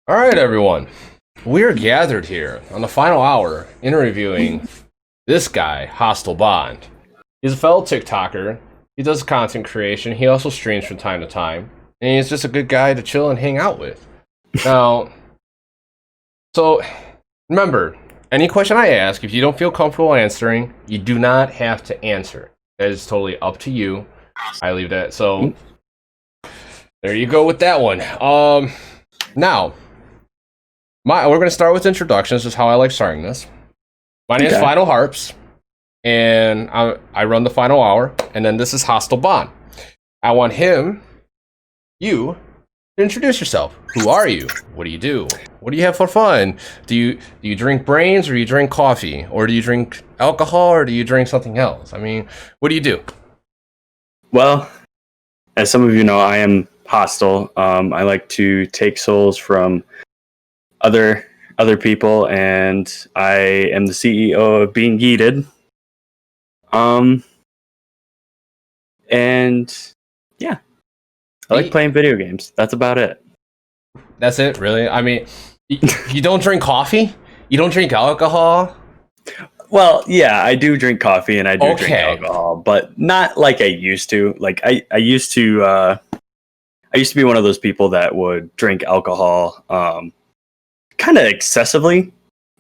All right, everyone. We're gathered here on the final hour interviewing this guy, Hostile Bond. He's a fellow TikToker. He does content creation. He also streams from time to time. And he's just a good guy to chill and hang out with. Now, so remember, any question I ask, if you don't feel comfortable answering, you do not have to answer. That is totally up to you. I leave that. So there you go with that one. Now, we're going to start with introductions. This is how I like starting this. My name is FinalHarps, and I run the final hour, and then this is Hostile Bond. I want you, to introduce yourself. Who are you? What do you do? What do you have for fun? Do you drink brains, or do you drink coffee? Or do you drink alcohol, or do you drink something else? I mean, what do you do? Well, as some of you know, I am Hostile. I like to take souls from other people, and I am the CEO of Being Yeeted. And yeah, I like playing video games. That's about it. That's it, really? I mean, you don't drink coffee? You don't drink alcohol? Well, yeah, I do drink coffee and I do drink alcohol, but not like I used to. Like I used to be one of those people that would drink alcohol kind of excessively.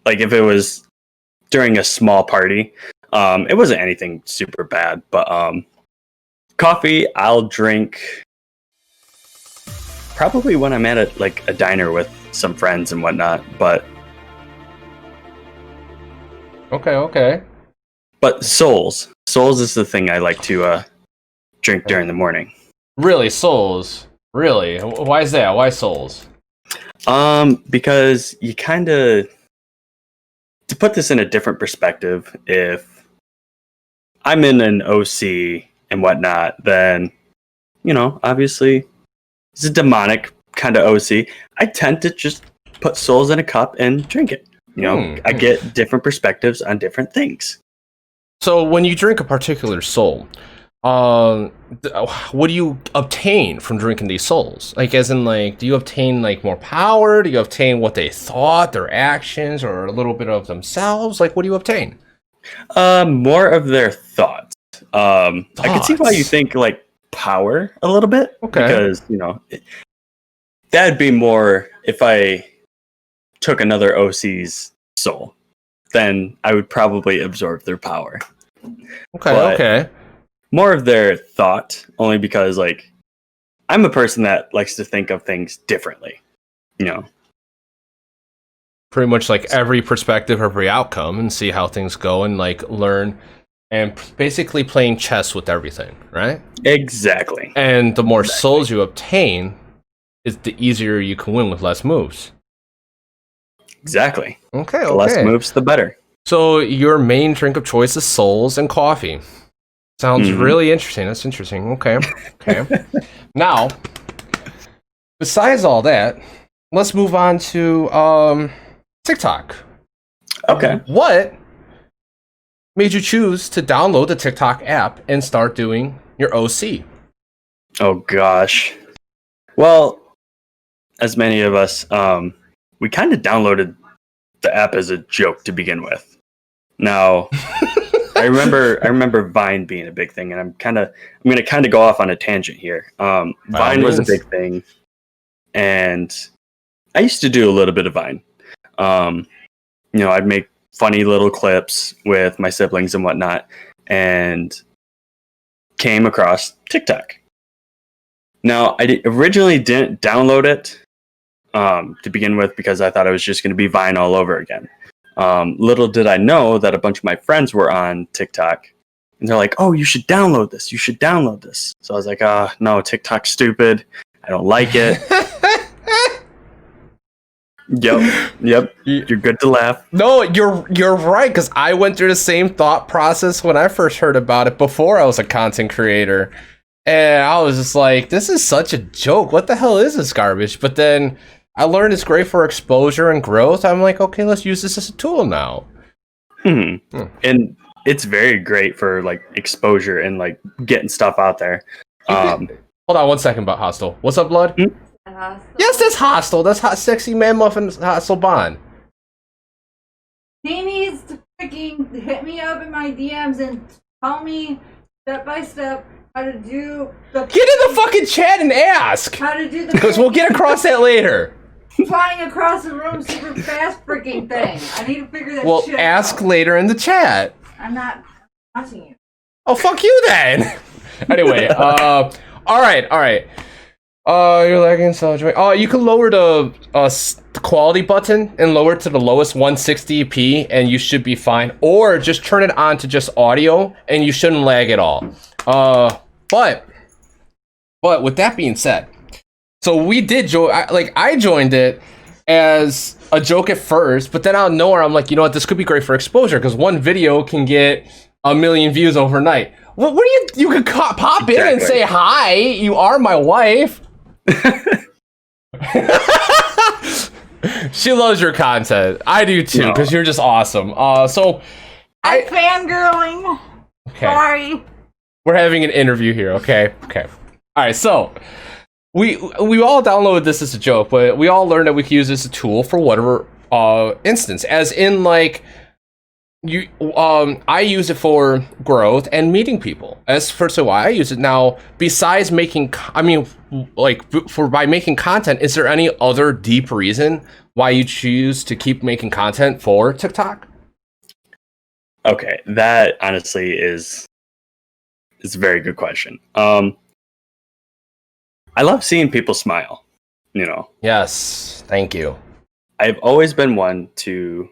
Like if it was during a small party, it wasn't anything super bad, but coffee I'll drink probably when I'm at a diner with some friends and whatnot, but Okay. But Souls is the thing I like to drink during the morning. Really, Souls? Really? Why is that? Why Souls? Because you kind of, to put this in a different perspective, if I'm in an OC and whatnot, then, obviously it's a demonic kind of OC. I tend to just put Souls in a cup and drink it. I get different perspectives on different things. So when you drink a particular soul, what do you obtain from drinking these souls? Like, as in, do you obtain, more power? Do you obtain what they thought, their actions, or a little bit of themselves? What do you obtain? More of their thoughts. I can see why you think, power a little bit. Okay. Because, that'd be more if I took another OC's soul, then I would probably absorb their power. Okay. More of their thought, only because I'm a person that likes to think of things differently. Pretty much every perspective, every outcome, and see how things go, and learn, and basically playing chess with everything, right? Exactly. And the more souls you obtain, is the easier you can win with less moves. Exactly. Okay. The less moves, the better. So your main drink of choice is souls and coffee. Sounds really interesting. That's interesting. Okay. Now, besides all that, let's move on to TikTok. Okay. What made you choose to download the TikTok app and start doing your OC? Oh gosh. Well, as many of us, we kind of downloaded the app as a joke to begin with. Now, I remember Vine being a big thing, and I'm going to go off on a tangent here. Vine was a big thing, and I used to do a little bit of Vine. I'd make funny little clips with my siblings and whatnot, and came across TikTok. Now, I originally didn't download it to begin with, because I thought it was just going to be Vine all over again. Little did I know that a bunch of my friends were on TikTok, and they're like, "Oh, you should download this. You should download this." So I was like, no, TikTok's stupid. I don't like it." Yep. You're good to laugh. No, you're right, because I went through the same thought process when I first heard about it before I was a content creator. And I was just like, this is such a joke. What the hell is this garbage? But then I learned it's great for exposure and growth. I'm like, okay, let's use this as a tool now. And it's very great for exposure and getting stuff out there. Hold on one second about Hostile. What's up, Blood? hostile? Yes, that's hostile. That's hot, sexy man muffin hostile bond. He needs to freaking hit me up in my DMs and tell me step by step how to do the. Get in the fucking chat and ask. How to do the. Because we'll get across that later. Flying across the room super fast freaking thing. I need to figure that Well, shit ask out. later in the chat. I'm not watching you. Oh, fuck you then. Anyway, all right. You're lagging so joy. Oh, you can lower the quality button and lower it to the lowest 160p, and you should be fine. Or just turn it on to just audio, and you shouldn't lag at all. But with that being said, so we did join. I joined it as a joke at first, but then out of nowhere, I'm like, you know what? This could be great for exposure because one video can get 1 million views overnight. What do you can pop in and say hi. You are my wife. She loves your content. I do too, because you're just awesome. So I'm fangirling. Okay. Sorry. We're having an interview here, okay? Okay. All right, so we all downloaded this as a joke, but we all learned that we could use this as a tool for whatever instance. As in, like, I use it for growth and meeting people. As for why I use it now, besides making, by making content, is there any other deep reason why you choose to keep making content for TikTok? Okay, that honestly is a very good question. I love seeing people smile, you know. Yes, thank you. I've always been one to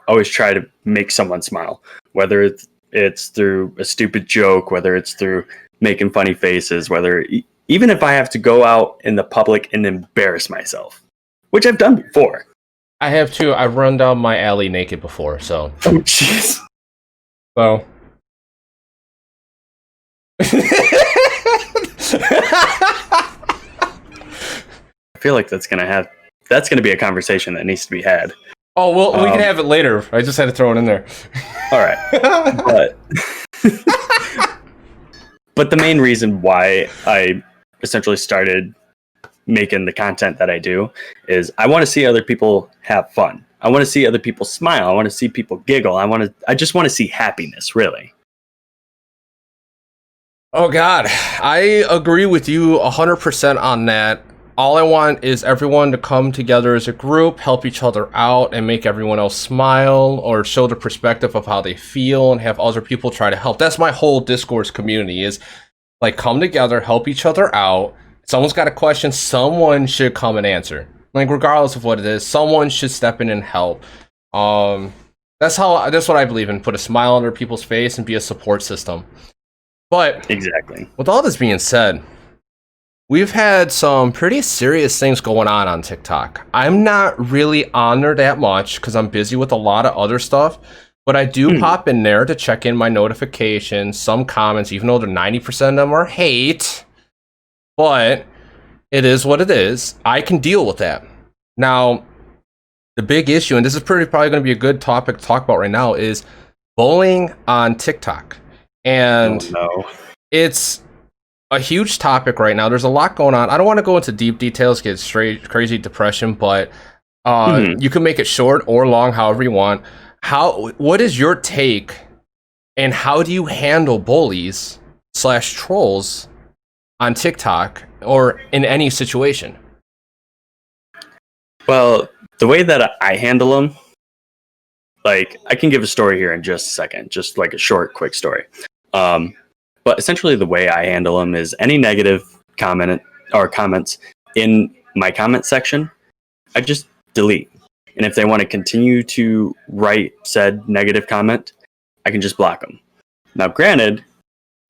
always try to make someone smile, whether it's through a stupid joke, whether it's through making funny faces, even if I have to go out in the public and embarrass myself, which I've done before. I have too. I've run down my alley naked before, so. Oh, jeez. So. I feel like that's gonna be a conversation that needs to be had. Oh, well, we can have it later. I just had to throw it in there. All right. But the main reason why I essentially started making the content that I do is I want to see other people have fun. I want to see other people smile. I want to see people giggle. I just want to see happiness, really. Oh, God. I agree with you 100% on that. All I want is everyone to come together as a group, help each other out, and make everyone else smile or show the perspective of how they feel and have other people try to help. That's my whole discourse community is, like, come together, help each other out. Someone's got a question, someone should come and answer. Like, regardless of what it is, someone should step in and help. That's what I believe in. Put a smile on other people's face and be a support system. But exactly. With all this being said, we've had some pretty serious things going on TikTok. I'm not really on there that much because I'm busy with a lot of other stuff, but I do pop in there to check in my notifications, some comments, even though 90% of them are hate. But it is what it is. I can deal with that. Now, the big issue, and this is probably going to be a good topic to talk about right now, is bullying on TikTok. And it's a huge topic right now. There's a lot going on. I don't want to go into deep details, get straight crazy depression, but you can make it short or long, however you want. What is your take, and how do you handle bullies / trolls on TikTok or in any situation? Well, the way that I handle them, like, I can give a story here in just a second, just like a short, quick story. But essentially the way I handle them is any negative comment or comments in my comment section, I just delete. And if they want to continue to write said negative comment, I can just block them. Now, granted,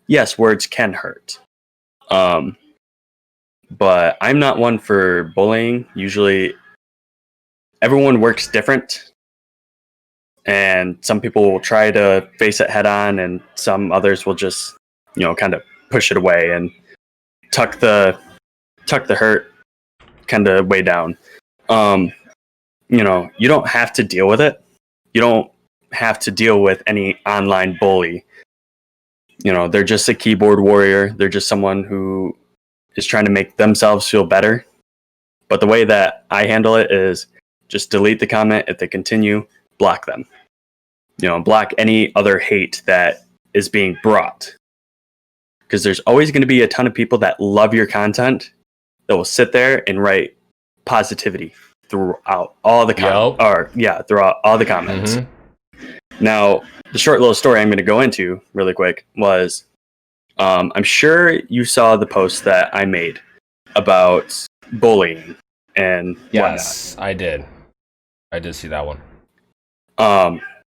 yes, words can hurt. But I'm not one for bullying. Usually everyone works different. And some people will try to face it head on, and some others will just, kind of push it away and tuck the hurt kind of way down. You don't have to deal with it. You don't have to deal with any online bully. They're just a keyboard warrior. They're just someone who is trying to make themselves feel better. But the way that I handle it is just delete the comment. If they continue, block them. Block any other hate that is being brought. Because there's always going to be a ton of people that love your content that will sit there and write positivity throughout all the throughout all the comments. Now, the short little story I'm going to go into really quick was, I'm sure you saw the post that I made about bullying and yes, whatnot. I did see that one.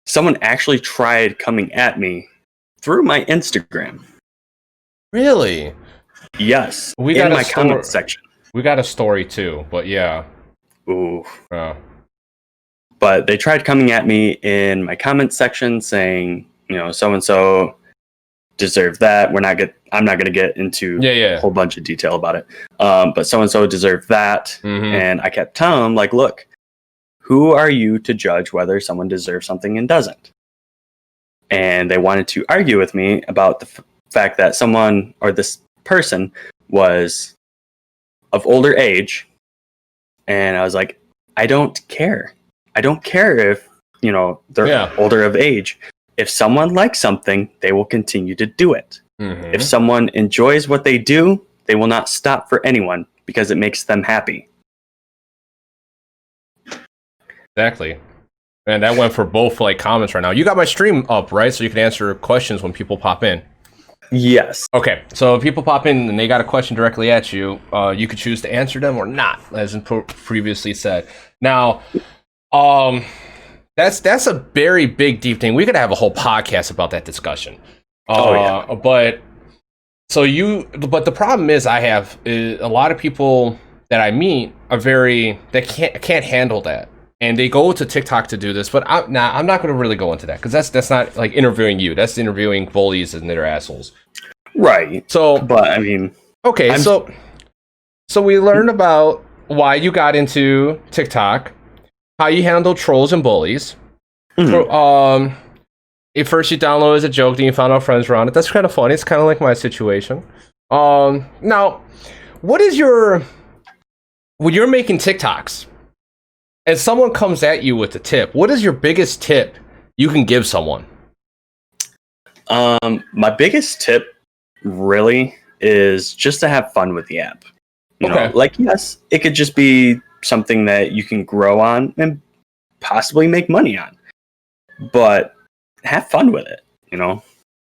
Someone actually tried coming at me through my Instagram. Really? Yes. We got in my comment section. We got a story too, but yeah. Ooh. But they tried coming at me in my comment section saying, so and so deserved that. I'm not gonna get into a whole bunch of detail about it. But so and so deserved that. And I kept telling them, like, look, who are you to judge whether someone deserves something and doesn't? And they wanted to argue with me about the fact that someone or this person was of older age. And I was like, I don't care. I don't care if, they're older of age. If someone likes something, they will continue to do it. If someone enjoys what they do, they will not stop for anyone because it makes them happy. Exactly. And that went for both comments right now. You got my stream up, right? So you can answer questions when people pop in. Yes. Okay, so if people pop in and they got a question directly at you, you could choose to answer them or not, as previously said. Now, that's a very big, deep thing. We could have a whole podcast about that discussion. But the problem is, a lot of people that I meet are they can't handle that. And they go to TikTok to do this, but I'm not going to really go into that because that's not like interviewing you. That's interviewing bullies and their assholes. Right. So, but I mean, okay. So we learned about why you got into TikTok, how you handle trolls and bullies. At first you downloaded as a joke, then you found out friends were on it. That's kind of funny. It's kind of like my situation. Now, when you're making TikToks, and someone comes at you with a tip, what is your biggest tip you can give someone? My biggest tip really is just to have fun with the app. Yes, it could just be something that you can grow on and possibly make money on, but have fun with it.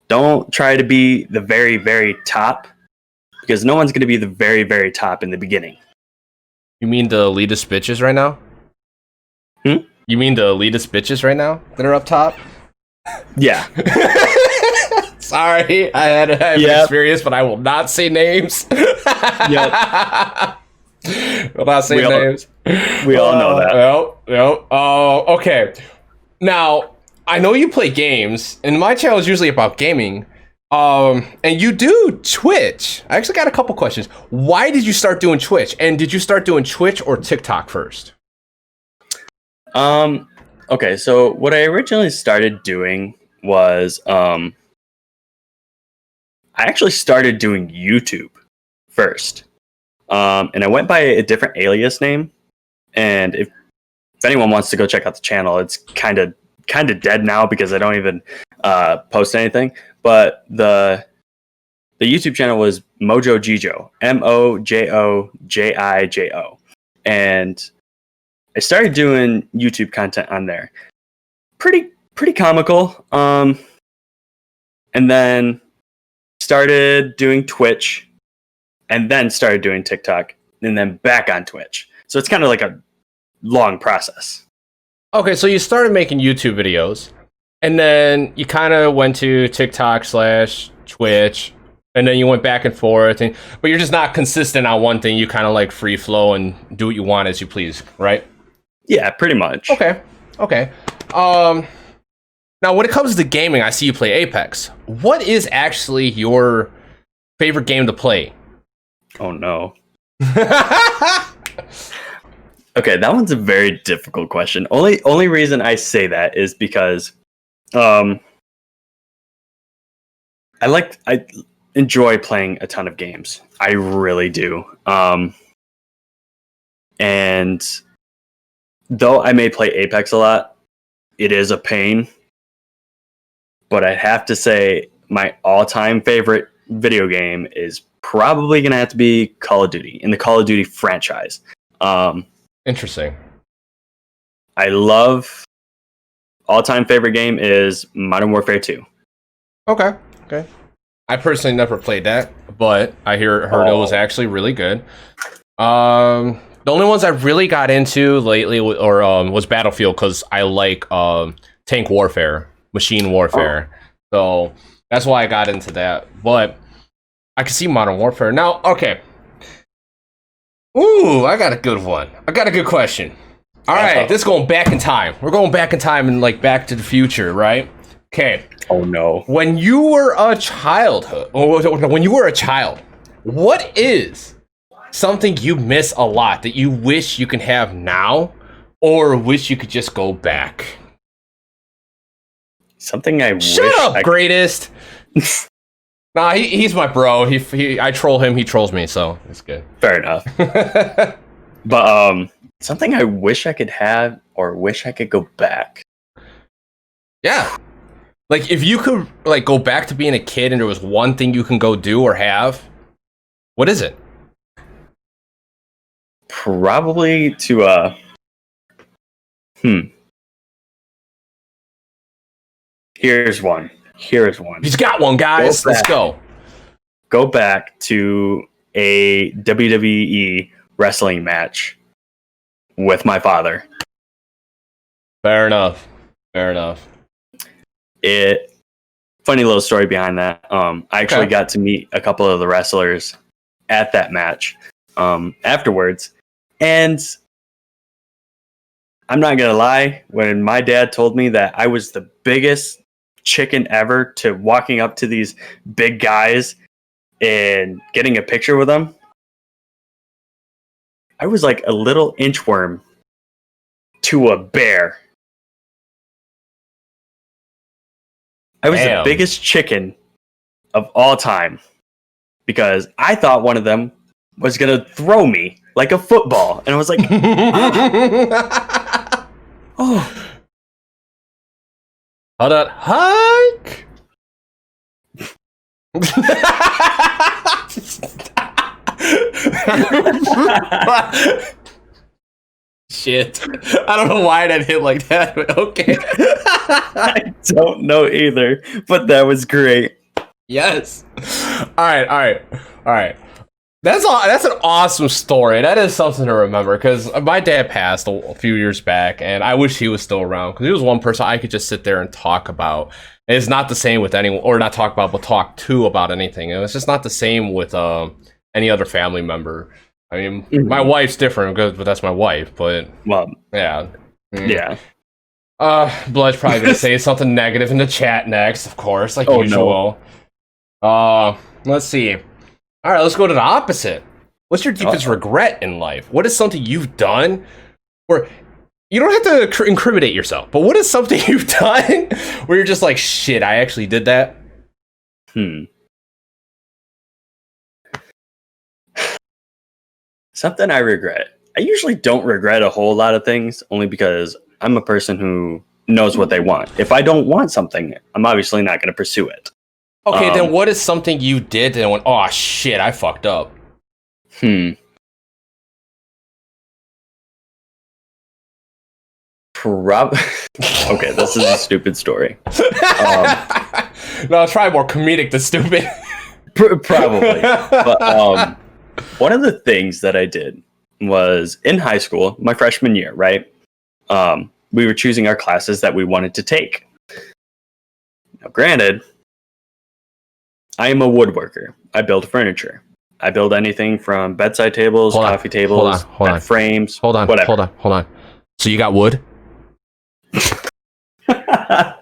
Don't try to be the very, very top, because no one's going to be the very, very top in the beginning. You mean the elitist bitches right now? You mean the elitist bitches right now that are up top? Yeah. Sorry, I had an experience, but I will not say names. Yep. Will not say names. We all know that. Okay. Now, I know you play games, and my channel is usually about gaming. And you do Twitch. I actually got a couple questions. Why did you start doing Twitch? And did you start doing Twitch or TikTok first? Okay, so what I originally started doing was, I actually started doing YouTube first. And I went by a different alias name. And if anyone wants to go check out the channel, it's kind of dead now because I don't even post anything. But the YouTube channel was Mojo Jijo, MOJOJIJO, and I started doing YouTube content on there. Pretty comical. And then started doing Twitch, and then started doing TikTok, and then back on Twitch. So it's kind of like a long process. Okay, so you started making YouTube videos, and then you kind of went to TikTok/Twitch, and then you went back and forth, but you're just not consistent on one thing. You kind of like free flow and do what you want as you please, right? Yeah, pretty much. Okay. Now, when it comes to gaming, I see you play Apex. What is actually your favorite game to play? Oh, no. Okay, that one's a very difficult question. Only reason I say that is because I enjoy playing a ton of games. I really do. And though I may play Apex a lot, it is a pain. But I have to say, my all-time favorite video game is probably going to have to be Call of Duty, in the Call of Duty franchise. Interesting. I love... All-time favorite game is Modern Warfare 2. Okay. I personally never played that, but I heard it was actually really good. The only ones I really got into lately was Battlefield, because I like tank warfare, machine warfare. So that's why I got into that. But I can see Modern Warfare. Now, okay. Ooh, I got a good one. I got a good question. All right, this is going back in time. We're going back in time and like Back to the Future, right? Okay. Oh no. When you were a child, what is something you miss a lot that you wish you can have now, or wish you could just go back? Something I Shut wish up, greatest. Nah, he's my bro. I troll him, he trolls me, so it's good. Fair enough. But something I wish I could have, or wish I could go back. Yeah. Like, if you could like go back to being a kid and there was one thing you can go do or have, what is it? Probably to Here's one. He's got one, guys. Let's go. Go back to a WWE wrestling match with my father. Fair enough. Funny little story behind that. I actually got to meet a couple of the wrestlers at that match afterwards. And I'm not going to lie, when my dad told me that I was the biggest chicken ever to walking up to these big guys and getting a picture with them, I was like a little inchworm to a bear. I was the biggest chicken of all time because I thought one of them was going to throw me like a football. And I was like, oh. Hold on. Hike! Shit. I don't know why that hit like that, but okay. I don't know either, but that was great. Yes. All right. That's an awesome story. That is something to remember, because my dad passed a few years back, and I wish he was still around, because he was one person I could just sit there and talk about. And it's not the same with anyone, or not talk about, but talk to about anything. And it's just not the same with any other family member. I mean, my wife's different, but that's my wife. But well, yeah. Yeah. Blood's probably gonna say something negative in the chat next, of course, like usual. No. Let's see. All right, let's go to the opposite. What's your deepest regret in life? What is something you've done where you don't have to incriminate yourself, but what is something you've done where you're just like, shit, I actually did that? Something I regret. I usually don't regret a whole lot of things, only because I'm a person who knows what they want. If I don't want something, I'm obviously not going to pursue it. Okay, then what is something you did and went, oh shit, I fucked up? Okay, this is a stupid story. No, it's probably more comedic than stupid. Probably. But one of the things that I did was in high school, my freshman year, right? We were choosing our classes that we wanted to take. Now, granted, I am a woodworker. I build furniture. I build anything from bedside tables, coffee tables, frames, whatever. Hold on. So you got wood? I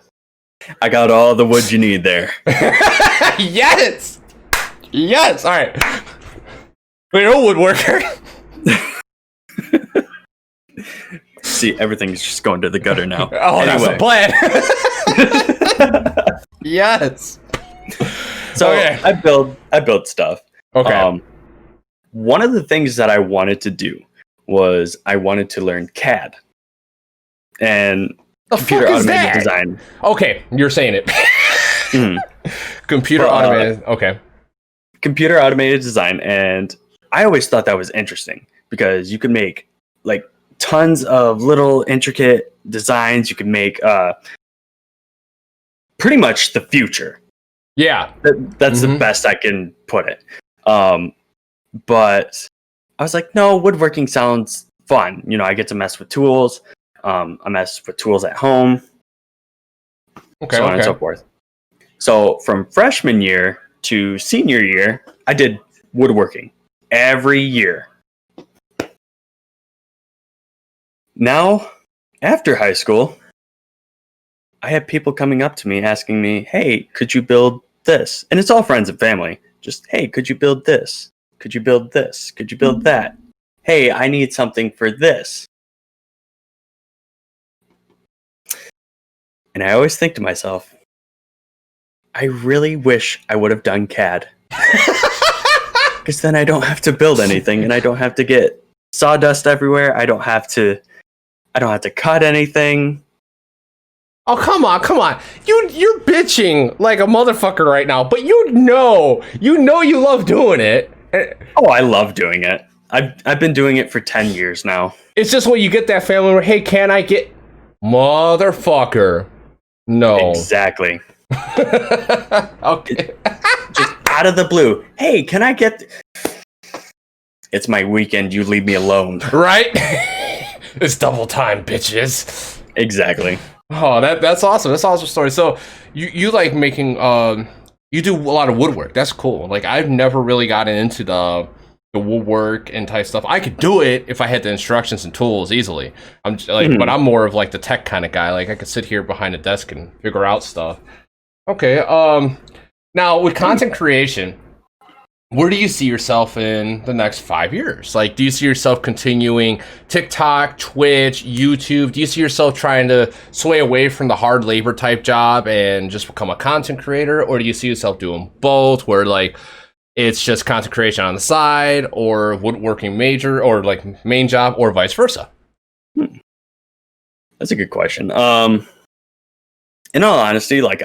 got all the wood you need there. Yes! All right. You're a woodworker. See, everything's just going to the gutter now. Oh, anyway. That's the plan. Yes. So I build stuff. Okay. One of the things that I wanted to do was I wanted to learn CAD and The computer fuck is automated that? design. Okay, you're saying it. Mhm. Computer automated. Okay. Computer automated design, and I always thought that was interesting because you could make like tons of little intricate designs. You could make pretty much the future. Yeah. That's the best I can put it. But I was like, no, woodworking sounds fun. You know, I get to mess with tools. I mess with tools at home, Okay. so on and so forth. So from freshman year to senior year, I did woodworking every year. Now, after high school, I had people coming up to me asking me, hey, could you build this? And it's all friends and family. Just, hey, could you build this? Could you build this? Could you build that? Hey, I need something for this. And I always think to myself, I really wish I would have done CAD. Because then I don't have to build anything and I don't have to get sawdust everywhere. I don't have to cut anything. Oh, come on. You're bitching like a motherfucker right now, but you know you love doing it. Oh, I love doing it. I've been doing it for 10 years now. It's just when you get that family where, hey, can I get motherfucker? No. Exactly. Okay. Just out of the blue. Hey, can I get It's my weekend, you leave me alone. Right? It's double time, bitches. Exactly. Oh, that's awesome. That's an awesome story. So you like making you do a lot of woodwork. That's cool. Like I've never really gotten into the woodwork and type stuff. I could do it if I had the instructions and tools easily. I'm just, like, but I'm more of like the tech kind of guy. Like I could sit here behind a desk and figure out stuff. Okay. Now with content creation, where do you see yourself in the next 5 years? Like, do you see yourself continuing TikTok, Twitch, YouTube? Do you see yourself trying to sway away from the hard labor type job and just become a content creator? Or do you see yourself doing both, where like it's just content creation on the side, or woodworking major, or like main job, or vice versa? That's a good question. In all honesty, like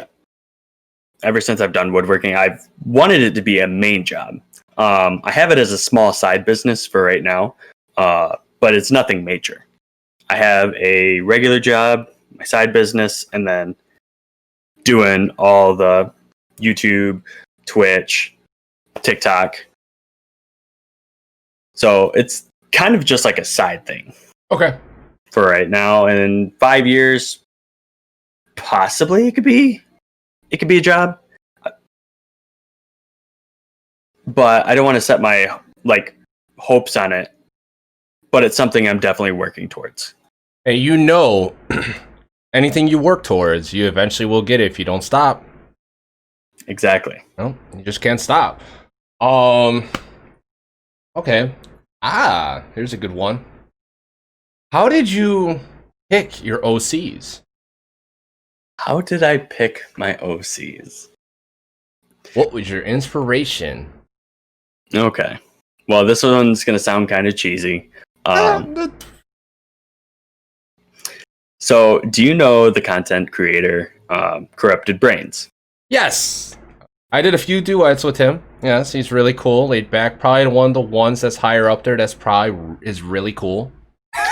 ever since I've done woodworking, I've wanted it to be a main job. I have it as a small side business for right now, but it's nothing major. I have a regular job, my side business, and then doing all the YouTube, Twitch, TikTok. So it's kind of just like a side thing. Okay. For right now. And in 5 years, possibly it could be a job. But I don't want to set my hopes on it. But it's something I'm definitely working towards. Hey, anything you work towards, you eventually will get it if you don't stop. Exactly. No, you just can't stop. Okay. Here's a good one. How did you pick your OCs? How did I pick my OCs? What was your inspiration? Okay. Well, this one's going to sound kind of cheesy. So, do you know the content creator Corrupted Brains? Yes. I did a few duets with him. Yes, he's really cool, laid back. Probably one of the ones that's higher up there that's probably is really cool.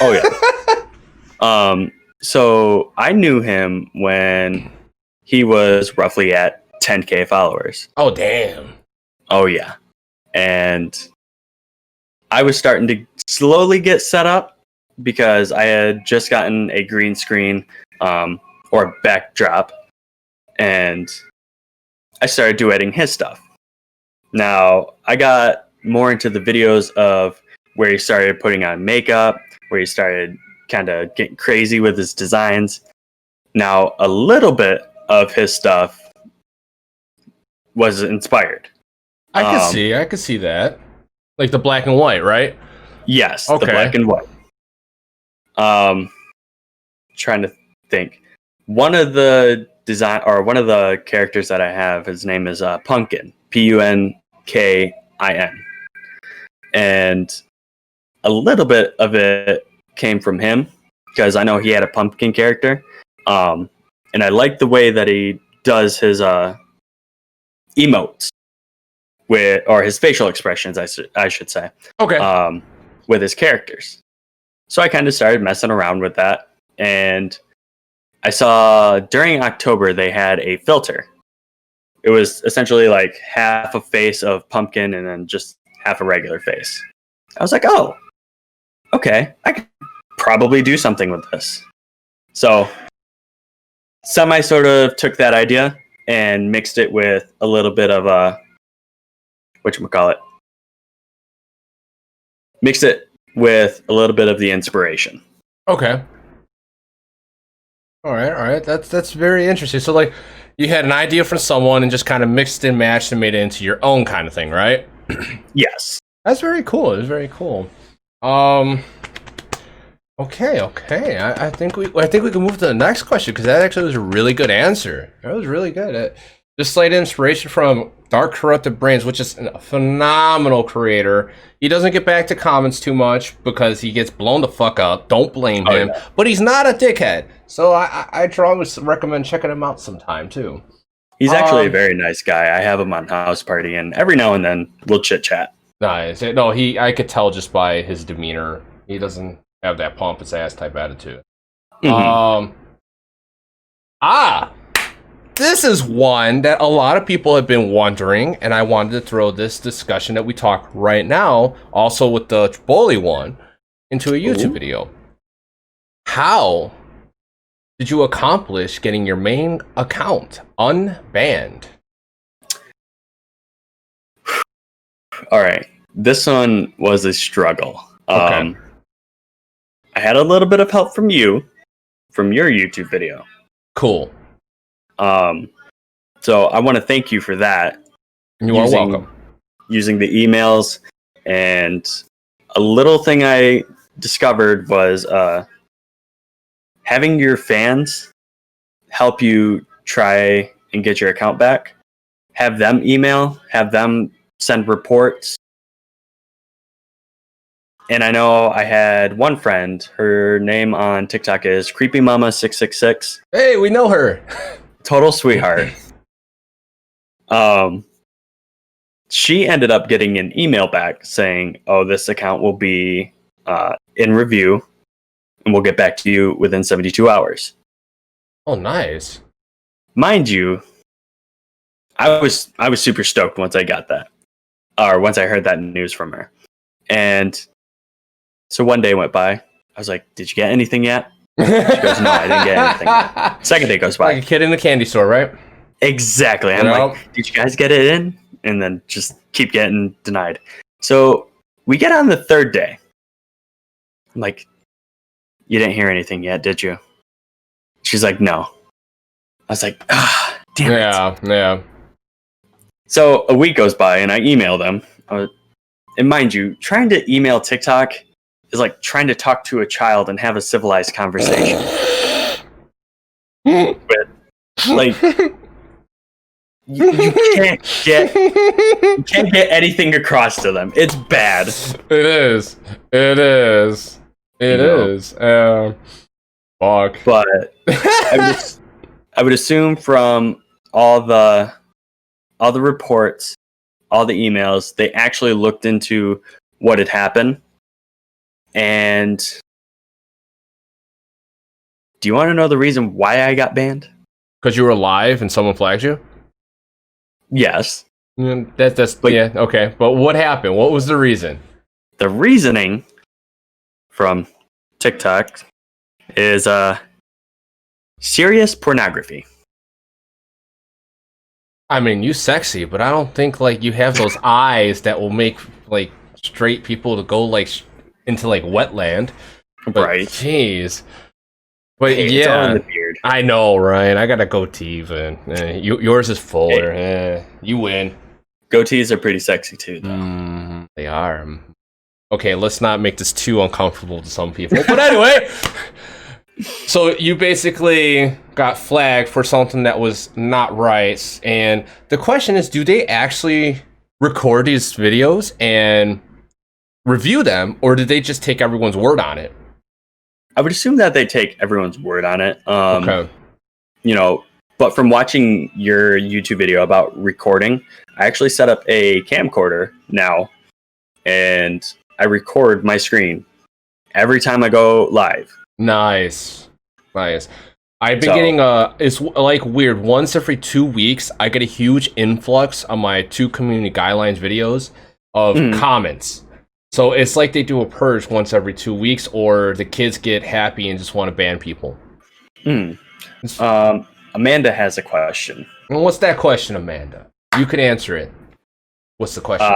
Oh, yeah. So I knew him when he was roughly at 10K followers. Oh, damn. Oh, yeah. And I was starting to slowly get set up because I had just gotten a green screen or backdrop, and I started duetting his stuff. Now, I got more into the videos of where he started putting on makeup, where he started kind of getting crazy with his designs. Now, a little bit of his stuff was inspired. I could see that. Like the black and white, right? Yes, Okay. the black and white. Trying to think. One of the characters that I have, his name is Punkin, Punkin, and a little bit of it came from him because I know he had a pumpkin character, and I like the way that he does his emotes or his facial expressions, I should say. Okay. With his characters. So I kind of started messing around with that, and I saw during October they had a filter. It was essentially like half a face of pumpkin and then just half a regular face. I was like, oh, okay, I could probably do something with this. So semi sort of took that idea and mixed it with a little bit of whatchamacallit. Mixed it with a little bit of the inspiration. Okay. All right. That's very interesting. So, like, you had an idea from someone and just kind of mixed and matched and made it into your own kind of thing, right? Yes. That's very cool. It's very cool. Okay. I think we can move to the next question because that actually was a really good answer. That was really good. Just slight inspiration from Dark Corrupted Brains, which is a phenomenal creator. He doesn't get back to comments too much because he gets blown the fuck up. Don't blame him. Yeah. But he's not a dickhead. So I always recommend checking him out sometime too. He's actually a very nice guy. I have him on House Party, and every now and then we'll chit chat. Nice. No, I could tell just by his demeanor. He doesn't have that pompous ass type attitude. Mm-hmm. This is one that a lot of people have been wondering, and I wanted to throw this discussion that we talk right now, also with the Bully one, into a YouTube video. How did you accomplish getting your main account unbanned? All right. This one was a struggle. Okay. I had a little bit of help from your YouTube video. Cool. So I want to thank you for that. You are welcome. Using the emails, and a little thing I discovered was having your fans help you try and get your account back. Have them email, have them send reports. And I know I had one friend, her name on TikTok is CreepyMama666. Hey, we know her. Total sweetheart. She ended up getting an email back saying, oh, this account will be in review and we'll get back to you within 72 hours. Oh, nice. Mind you, I was super stoked once I got that, or once I heard that news from her. And so one day went by. I was like, did you get anything yet? She goes, no, I didn't get anything yet. Second day goes by. Like a kid in the candy store, right? Exactly. I'm like, did you guys get it in? And then just keep getting denied. So we get on the third day. I'm like, you didn't hear anything yet, did you? She's like, no. I was like, damn it. Yeah. So a week goes by and I email them. And mind you, trying to email TikTok is like trying to talk to a child and have a civilized conversation. But, like, you can't get anything across to them. It's bad. It is. Fuck. But I would assume from all the reports, all the emails, they actually looked into what had happened. And do you want to know the reason why I got banned? Because you were live and someone flagged you? Yes. Yeah, okay. But what happened? What was the reason? The reasoning from TikTok is serious pornography. I mean, you sexy, but I don't think like you have those eyes that will make like straight people to go like into like wetland. But, right. Jeez. But hey, yeah, it's all in the beard. I know, right? I got a goatee even. Yours is fuller. Hey. You win. Goatees are pretty sexy too, though. They are. Okay, let's not make this too uncomfortable to some people. But anyway, so you basically got flagged for something that was not right. And the question is, do they actually record these videos and review them, or did they just take everyone's word on it? I would assume that they take everyone's word on it. Okay. You know, but from watching your YouTube video about recording, I actually set up a camcorder now, and I record my screen every time I go live. Nice. I've been getting it's like weird. Once every 2 weeks, I get a huge influx on my 2 community guidelines videos of comments. So it's like they do a purge once every 2 weeks, or the kids get happy and just want to ban people. Amanda has a question. And what's that question, Amanda? You can answer it. What's the question?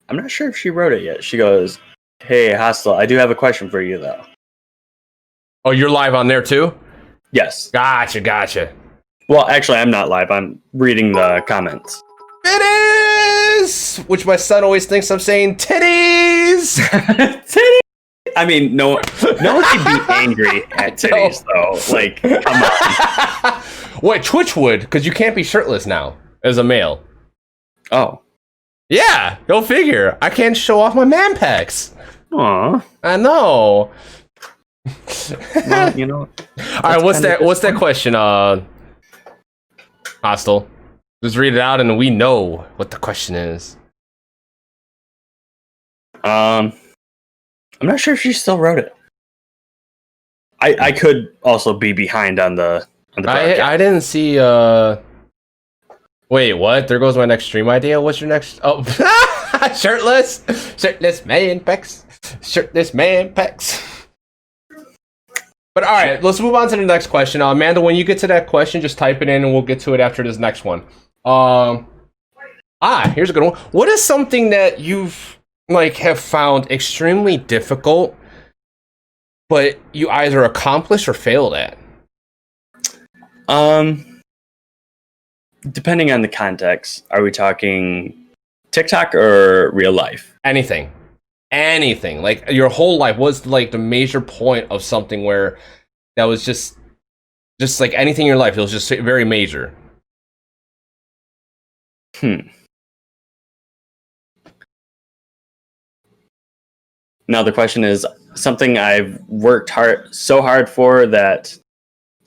I'm not sure if she wrote it yet. She goes, "Hey, Hostile, I do have a question for you, though." Oh, you're live on there too? Yes. Gotcha. Well, actually, I'm not live. I'm reading the comments. It is! Which my son always thinks I'm saying titties! Titties! I mean, no one can be angry at titties, though. Like, come on. Wait, Twitch would, because you can't be shirtless now as a male. Oh. Yeah, go figure. I can't show off my man pecs. Aw. I know. Well, you know. All right, what's that question, Hostile? Just read it out and we know what the question is. I'm not sure if she still wrote it. I could also be behind on the broadcast. I didn't see wait, what? There goes my next stream idea. What's your next? Oh, shirtless man pecs. Shirtless man pecs. But all right, let's move on to the next question. Amanda, when you get to that question, just type it in and we'll get to it after this next one. Here's a good one. What is something that you've have found extremely difficult, but you either accomplished or failed at? Depending on the context, are we talking TikTok or real life? Anything. Like your whole life was like the major point of something where that was just like anything in your life. It was just very major. Now the question is something I've worked so hard for that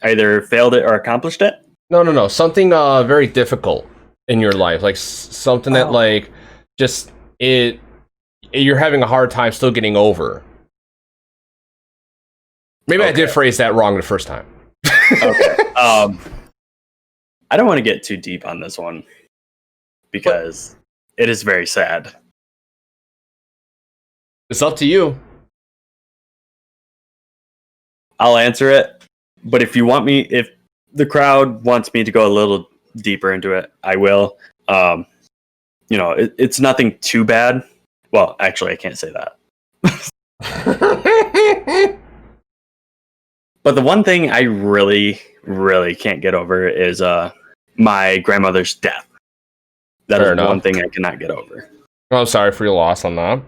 either failed it or accomplished it? No. Something very difficult in your life, like something that you're having a hard time still getting over. Maybe I did phrase that wrong the first time. Okay. I don't want to get too deep on this one because it is very sad. It's up to you. I'll answer it, but if the crowd wants me to go a little deeper into it, I will. It's nothing too bad. Well, actually, I can't say that. But the one thing I really, really can't get over is my grandmother's death. That is one thing I cannot get over. Well, I'm sorry for your loss on that.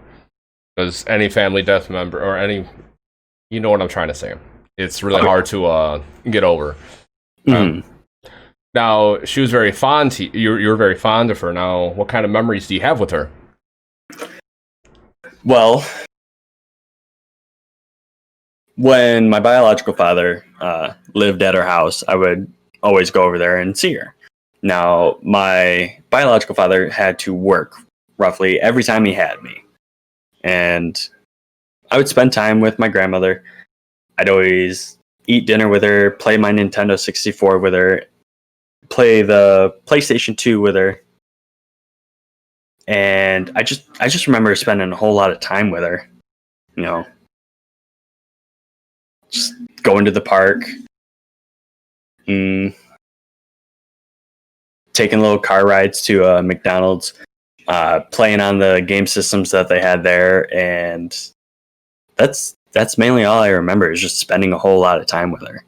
Because any family death member or you know what I'm trying to say. It's really hard to get over. Now, she was very fond. You're very fond of her. Now, what kind of memories do you have with her? Well, when my biological father lived at our house, I would always go over there and see her. Now, my biological father had to work roughly every time he had me. And I would spend time with my grandmother. I'd always eat dinner with her, play my Nintendo 64 with her, play the PlayStation 2 with her. And I just remember spending a whole lot of time with her. Just going to the park, taking little car rides to McDonald's, playing on the game systems that they had there, and that's mainly all I remember is just spending a whole lot of time with her.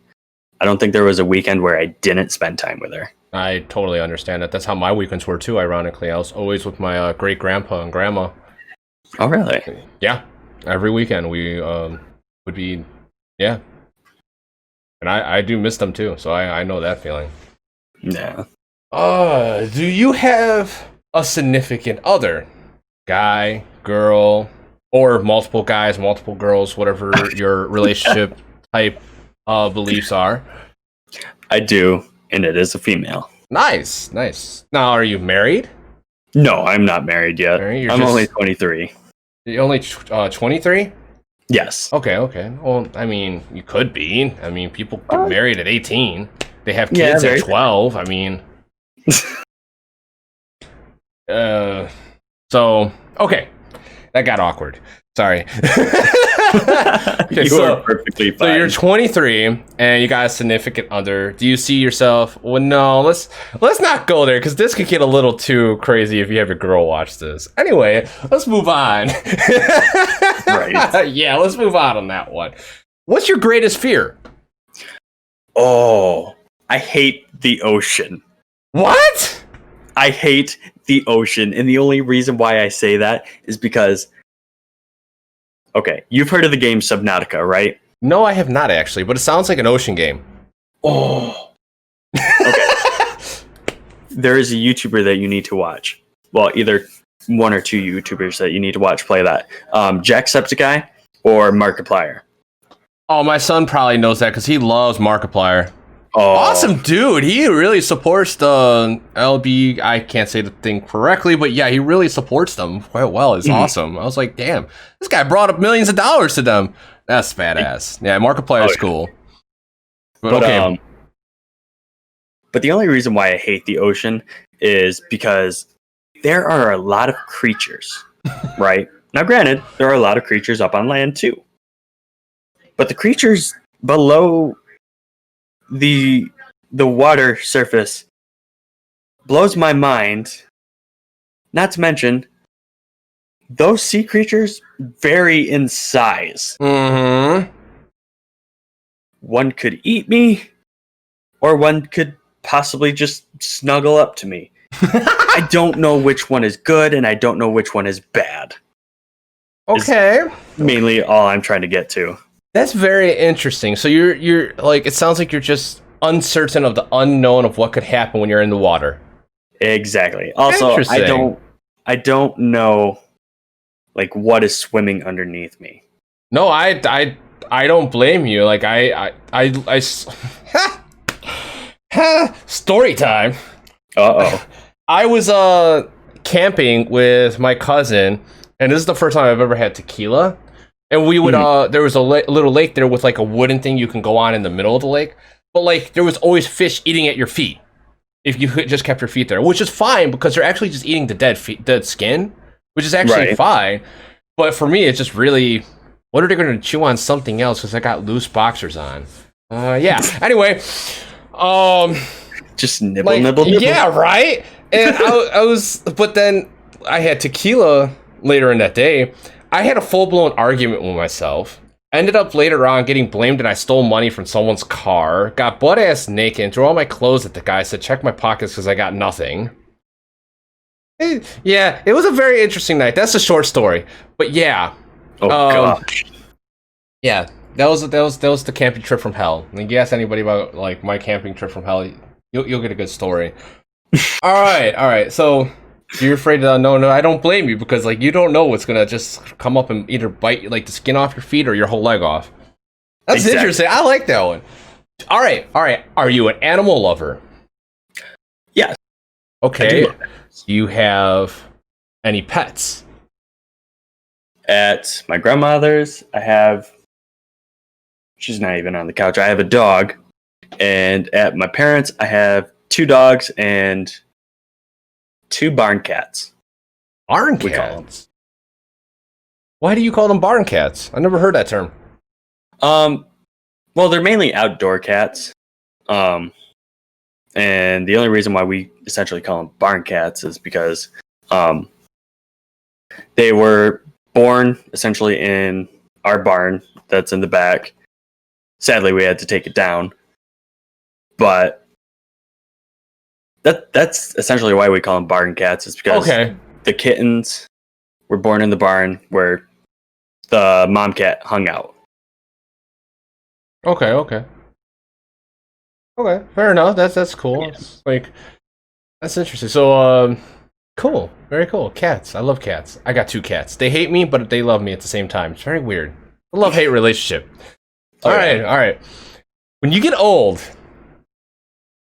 I don't think there was a weekend where I didn't spend time with her. I totally understand that. That's how my weekends were too, ironically. I was always with my great-grandpa and grandma. Oh, really? Yeah. Every weekend we would be, yeah. And I do miss them too, so I know that feeling. Yeah. Do you have a significant other? Guy, girl, or multiple guys, multiple girls, whatever your relationship type beliefs are. I do, and it is a female. Nice, nice. Now, are you married? No, I'm not married yet. Married? I'm only 23. You're only 23? Yes. Okay, okay. Well, I mean, you could be. I mean, people get married at 18. They have Yeah, kids very at 12. I mean, so okay, that got awkward. Sorry. Okay, You are perfectly fine. So you're 23 and you got a significant other. Do you see yourself? Well, no. Let's not go there because this could get a little too crazy if you have your girl watch this. Anyway, let's move on. Right. Yeah, let's move on that one. What's your greatest fear? Oh, I hate the ocean. What? I hate the ocean, and the only reason why I say that is because, okay, you've heard of the game Subnautica, right? No, I have not actually, but it sounds like an ocean game. Oh. Okay. There is a YouTuber that you need to watch. Well, either one or two YouTubers that you need to watch play that. Jacksepticeye or Markiplier. Oh, my son probably knows that because he loves Markiplier. Oh. Awesome dude. He really supports the LB. I can't say the thing correctly, but yeah, he really supports them quite well. It's awesome. I was like, damn, this guy brought up millions of dollars to them. That's badass. Yeah, Markiplier is cool. But okay. But the only reason why I hate the ocean is because there are a lot of creatures, right? Now, granted, there are a lot of creatures up on land too. But the creatures below the water surface blows my mind. Not to mention, those sea creatures vary in size. Mm-hmm. One could eat me, or one could possibly just snuggle up to me. I don't know which one is good, and I don't know which one is bad. Okay. Is mainly all I'm trying to get to. That's very interesting. So you're like, it sounds like you're just uncertain of the unknown of what could happen when you're in the water. Exactly. Also, I don't know like what is swimming underneath me. No, I don't blame you. Like story time. Uh-oh. I was camping with my cousin, and this is the first time I've ever had tequila. And we would there was a little lake there with like a wooden thing you can go on in the middle of the lake. But like there was always fish eating at your feet if you just kept your feet there, which is fine because they're actually just eating the dead skin, which is actually fine. But for me, it's just really, what are they going to chew on something else because I got loose boxers on? Yeah. Anyway, just nibble, nibble. Yeah, right. And I was, but then I had tequila later in that day. I had a full-blown argument with myself. Ended up later on getting blamed and I stole money from someone's car. Got butt-ass naked, threw all my clothes at the guy, said check my pockets because I got nothing. Yeah, it was a very interesting night. That's a short story. But yeah. Oh, gosh. Yeah, that was the camping trip from hell. Like, you ask anybody about like my camping trip from hell, you'll get a good story. All right. So you're afraid of the unknown. No, I don't blame you because like you don't know what's gonna just come up and either bite like the skin off your feet or your whole leg off. That's interesting. I like that one. All right. Are you an animal lover? Yes. Okay. Do you have any pets? At my grandmother's, I have. She's not even on the couch. I have a dog, and at my parents, I have 2 dogs and 2 barn cats. Barn cats? Why do you call them barn cats? I never heard that term. Well, they're mainly outdoor cats. And the only reason why we essentially call them barn cats is because they were born essentially in our barn that's in the back. Sadly, we had to take it down. But that's essentially why we call them barn cats, is because the kittens were born in the barn where the mom cat hung out. Okay, fair enough. That's cool. Yeah. It's like, that's interesting. So Cool. Very cool. Cats. I love cats. I got 2 cats. They hate me, but they love me at the same time. It's very weird. A love-hate relationship. Oh, All yeah. right. All right. When you get old,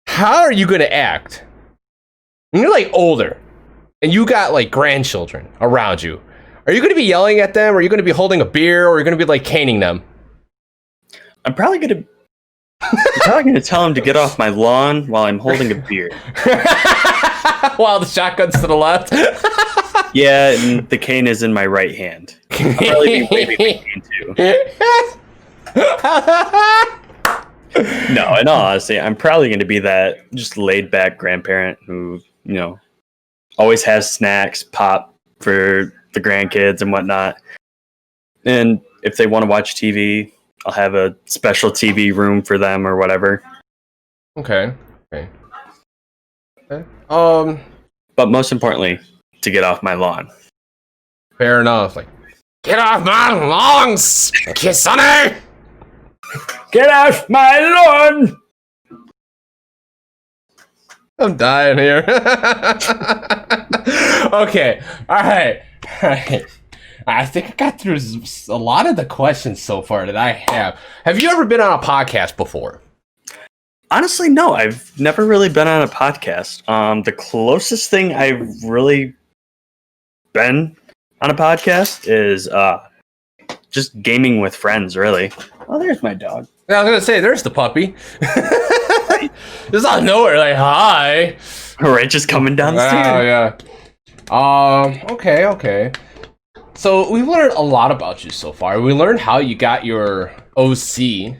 how are you going to act when you're like older and you got like grandchildren around you? Are you going to be yelling at them? Or are you going to be holding a beer? Or are you going to be like caning them? I'm probably gonna tell him to get off my lawn while I'm holding a beer. While the shotgun's to the left. Yeah, and the cane is in my right hand. I'll probably be waving the cane too. No, in all honesty, I'm probably going to be that just laid back grandparent who, always has snacks, pop for the grandkids and whatnot. And if they want to watch TV, I'll have a special TV room for them or whatever. Okay. But most importantly, to get off my lawn. Fair enough. Like, get off my lawn, sonny! Get off my lawn! I'm dying here. Okay. All right. I think I got through a lot of the questions so far that I have. Have you ever been on a podcast before? Honestly, no. I've never really been on a podcast. The closest thing I've really been on a podcast is just gaming with friends, really. Oh, there's my dog. Yeah, I was going to say, there's the puppy. Just out of nowhere, like, hi. Right, just coming down the stairs. Oh, yeah. Okay. So we've learned a lot about you so far. We learned how you got your OC.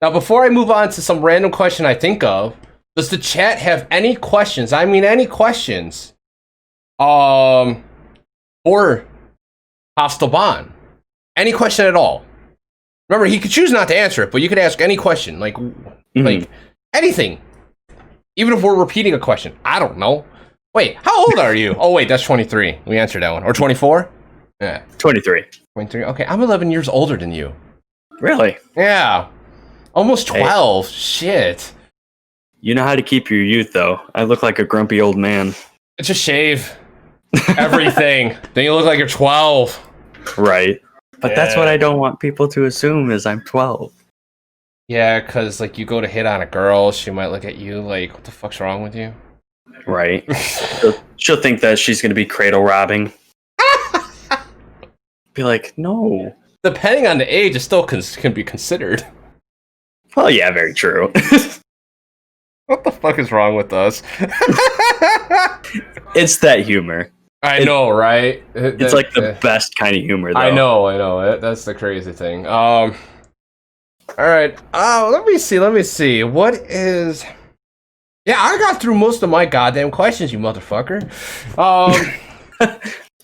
Now, before I move on to some random question I think of, does the chat have any questions? I mean, any questions? For Hostile Bond? Any question at all? Remember, he could choose not to answer it, but you could ask any question, like anything. Even if we're repeating a question. I don't know. Wait, how old are you? Oh, wait, that's 23. We answered that one. Or 24? Yeah. 23. 23. Okay, I'm 11 years older than you. Really? Yeah. Almost 12. Hey. Shit. You know how to keep your youth, though. I look like a grumpy old man. Just shave everything. Then you look like you're 12. Right. But that's what I don't want people to assume is I'm 12. Yeah, because like you go to hit on a girl, she might look at you like, what the fuck's wrong with you? Right. She'll think that she's going to be cradle robbing. Be like, no. Depending on the age, it still can be considered. Well, yeah, very true. What the fuck is wrong with us? It's that humor. I know, right? It's like the best kind of humor, though. I know. That's the crazy thing. All right. Let me see. What is... Yeah, I got through most of my goddamn questions, you motherfucker.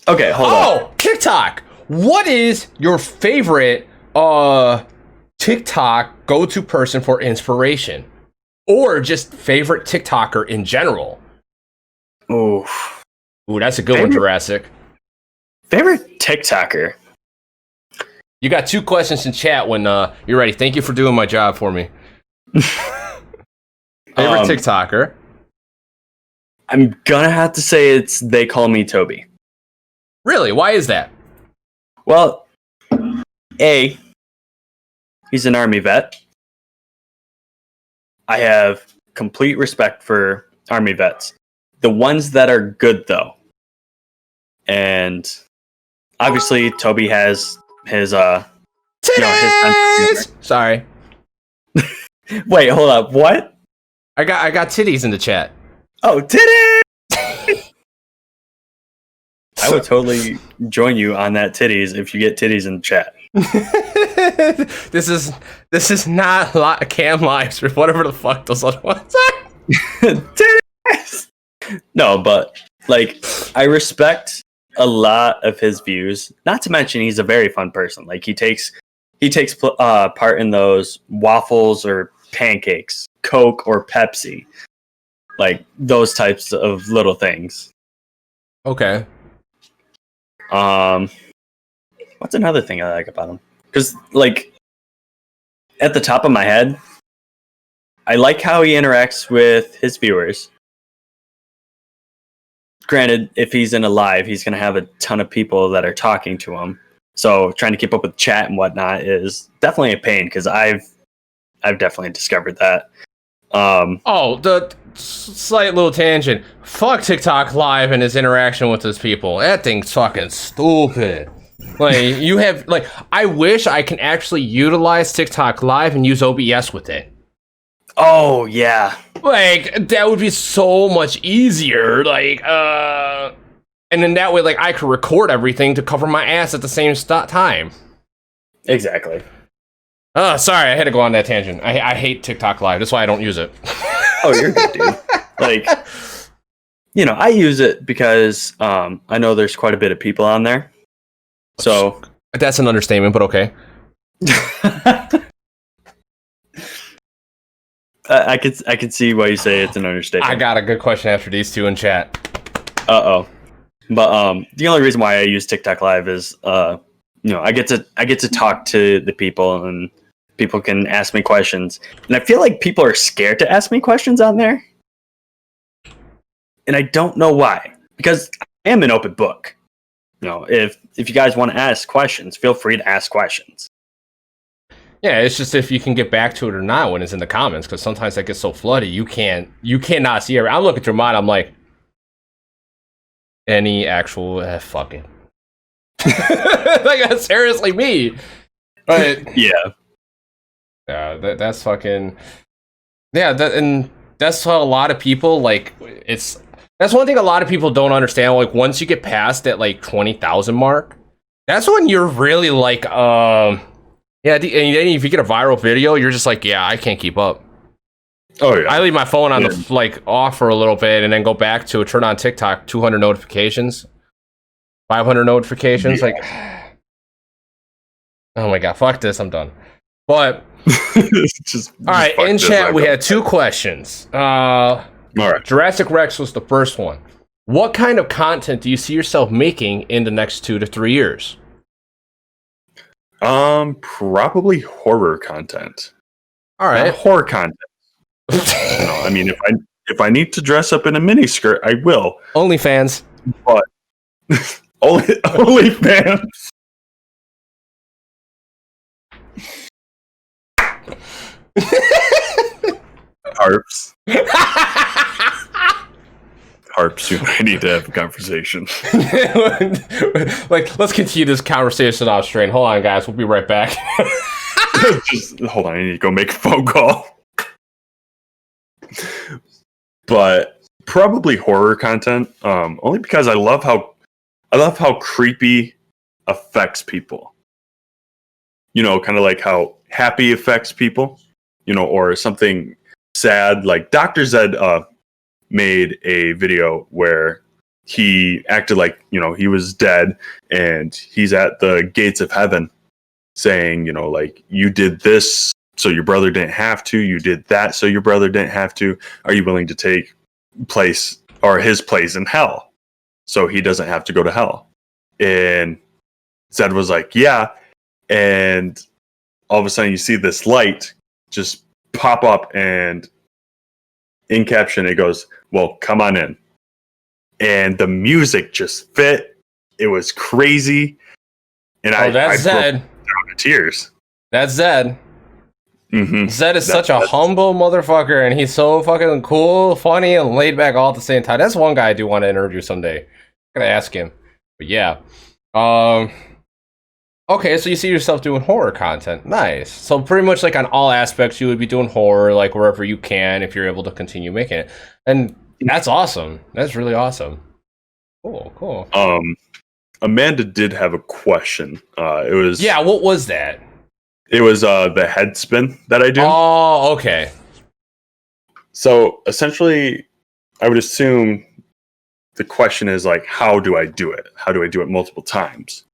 Okay, hold on. Oh, TikTok. What is your favorite TikTok go-to person for inspiration? Or just favorite TikToker in general? Ooh, that's a good one, Jurassic. Favorite TikToker? You got 2 questions in chat when you're ready. Thank you for doing my job for me. Favorite TikToker? I'm gonna have to say it's They Call Me Toby. Really? Why is that? Well, A, he's an Army vet. I have complete respect for Army vets. The ones that are good, though. And obviously, Toby has his, Titties! Sorry. Wait, hold up. What? I got titties in the chat. Oh, titties! I would totally join you on that titties if you get titties in the chat. This is not cam lives or whatever the fuck those other ones are. Titties! No, but like I respect a lot of his views. Not to mention he's a very fun person. Like he takes part in those waffles or pancakes, Coke or Pepsi, like those types of little things. Okay. What's another thing I like about him? Because like at the top of my head, I like how he interacts with his viewers. granted, if he's in a live, he's going to have a ton of people that are talking to him. So trying to keep up with chat and whatnot is definitely a pain because I've definitely discovered that. The slight little tangent. Fuck TikTok Live and his interaction with his people. That thing's fucking stupid. Like, you have, like, I wish I can actually utilize TikTok Live and use OBS with it. Oh, yeah. Like, that would be so much easier. Like, and then that way, like, I could record everything to cover my ass at the same time. Exactly. Oh, sorry, I had to go on that tangent. I hate TikTok Live. That's why I don't use it. Oh, you're good, dude. Like, you know, I use it because I know there's quite a bit of people on there. So that's an understatement, but okay. I could see why you say it's an understatement. I got a good question after these two in chat. But the only reason why I use TikTok Live is you know, I get to talk to the people and people can ask me questions. And I feel like people are scared to ask me questions on there. And I don't know why. Because I am an open book. You know, if you guys want to ask questions, feel free to ask questions. Yeah, it's just if you can get back to it or not when it's in the comments, because sometimes that gets so flooded you cannot see it. I'm looking through mine, I'm like, any actual fuck it. Like, that's seriously me. But yeah, that's fucking and that's how a lot of people like that's one thing a lot of people don't understand. Like, once you get past that like 20,000 mark, that's when you're really like and then if you get a viral video, you're just like, yeah, I can't keep up. Oh yeah, I leave my phone on the like off for a little bit and then go back to turn on TikTok. 200 notifications, 500 notifications. Like, oh my god, fuck this, I'm done. But just all right, in chat we had two questions. All right, Jurassic Rex was the first one. What kind of content do you see yourself making in the next 2 to 3 years? Probably horror content. All right, not horror content. You know, I mean, if I need to dress up in a miniskirt, I will. OnlyFans. But only fans. Harps. Harps, you and I need to have a conversation. Like, let's continue this conversation off strain. Hold on, guys. We'll be right back. Just hold on. I need to go make a phone call. But probably horror content. Only because I love how creepy affects people. You know, kind of like how happy affects people. You know, or something sad. Like Dr. Zed made a video where he acted like, you know, he was dead and he's at the gates of heaven saying, you know, like, you did this so your brother didn't have to, you did that so your brother didn't have to. Are you willing to take place or his place in hell so he doesn't have to go to hell? And Zed was like, yeah. And all of a sudden you see this light just pop up, and in caption it goes, well, come on in. And the music just fit. It was crazy. And I broke down to tears. That's Zed. Mm-hmm. Zed is such a humble motherfucker, and he's so fucking cool, funny, and laid back all at the same time. That's one guy I do want to interview someday. I'm gonna ask him. But yeah. Okay, so you see yourself doing horror content. Nice. So pretty much like on all aspects, you would be doing horror, like wherever you can, if you're able to continue making it. And that's awesome. That's really awesome. Cool. Amanda did have a question. It was what was that? It was the head spin that I do. Oh, okay. So essentially, I would assume the question is like, how do I do it? How do I do it multiple times?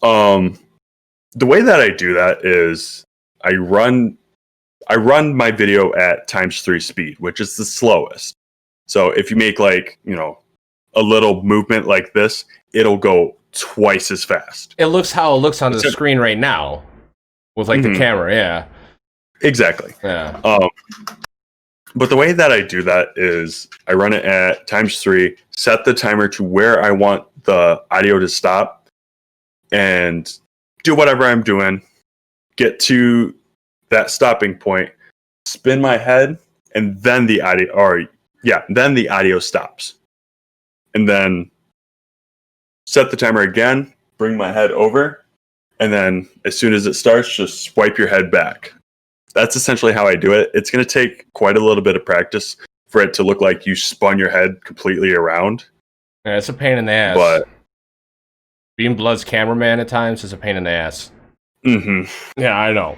The way that I do that is I run my video at ×3 speed, which is the slowest. So if you make like, you know, a little movement like this, it'll go twice as fast. It looks how it looks on the screen right now with like the camera. Yeah, exactly. Yeah. But the way that I do that is I run it at ×3, set the timer to where I want the audio to stop, and do whatever I'm doing, get to that stopping point, spin my head, and then the audio stops. And then set the timer again, bring my head over, and then as soon as it starts, just swipe your head back. That's essentially how I do it. It's going to take quite a little bit of practice for it to look like you spun your head completely around. Yeah, it's a pain in the ass. But being Blood's cameraman at times is a pain in the ass. mm-hmm. Yeah, I know.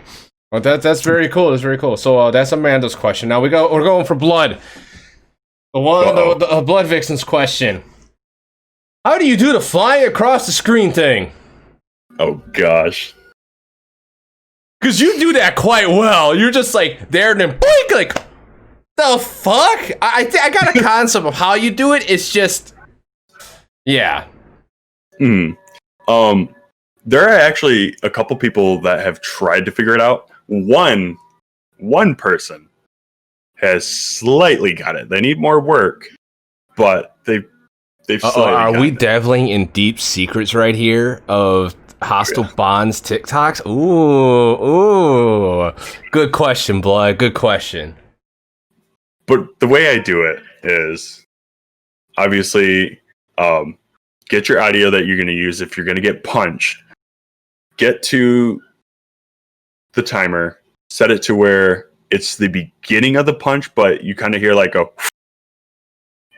But that's very cool. That's very cool. So that's Amanda's question. Now we're going for Blood. The Blood Vixen's question. How do you do the fly across the screen thing? Oh gosh. Because you do that quite well. You're just like there and then boink, like the fuck? I got a concept of how you do it. It's just, yeah. There are actually a couple people that have tried to figure it out. One person has slightly got it. They need more work, but they've slightly are got we it. dabbling in deep secrets right here of Hostile Bonds TikToks? Ooh. Good question, Blood. Good question. But the way I do it is obviously get your audio that you're going to use if you're going to get punched. Get to the timer, set it to where it's the beginning of the punch, but you kind of hear like a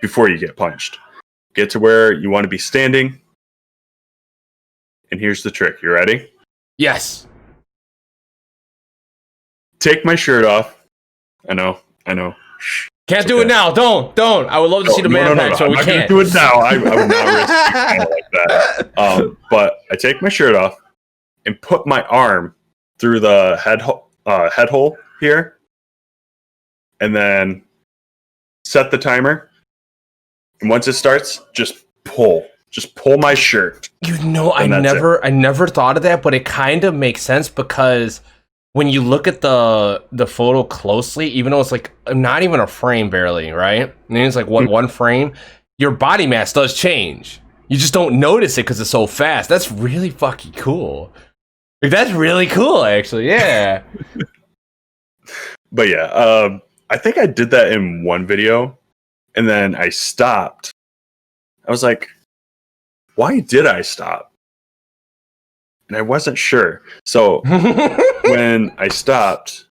before you get punched. Get to where you want to be standing. And here's the trick. You ready? Yes. Take my shirt off. I know. Can't do it now. Don't. I would love to see the man pack, so I'm we not can't. gonna do it now. I would not risk it like that. But I take my shirt off and put my arm through the head hole here, and then set the timer. And once it starts, just pull my shirt. You know, I never thought of that, but it kind of makes sense because when you look at the photo closely, even though it's like not even a frame barely, right? And it's like one frame, your body mass does change. You just don't notice it because it's so fast. That's really fucking cool. Like, that's really cool, actually. Yeah. But yeah, I think I did that in one video, and then I stopped. I was like, why did I stop? And I wasn't sure. So when I stopped,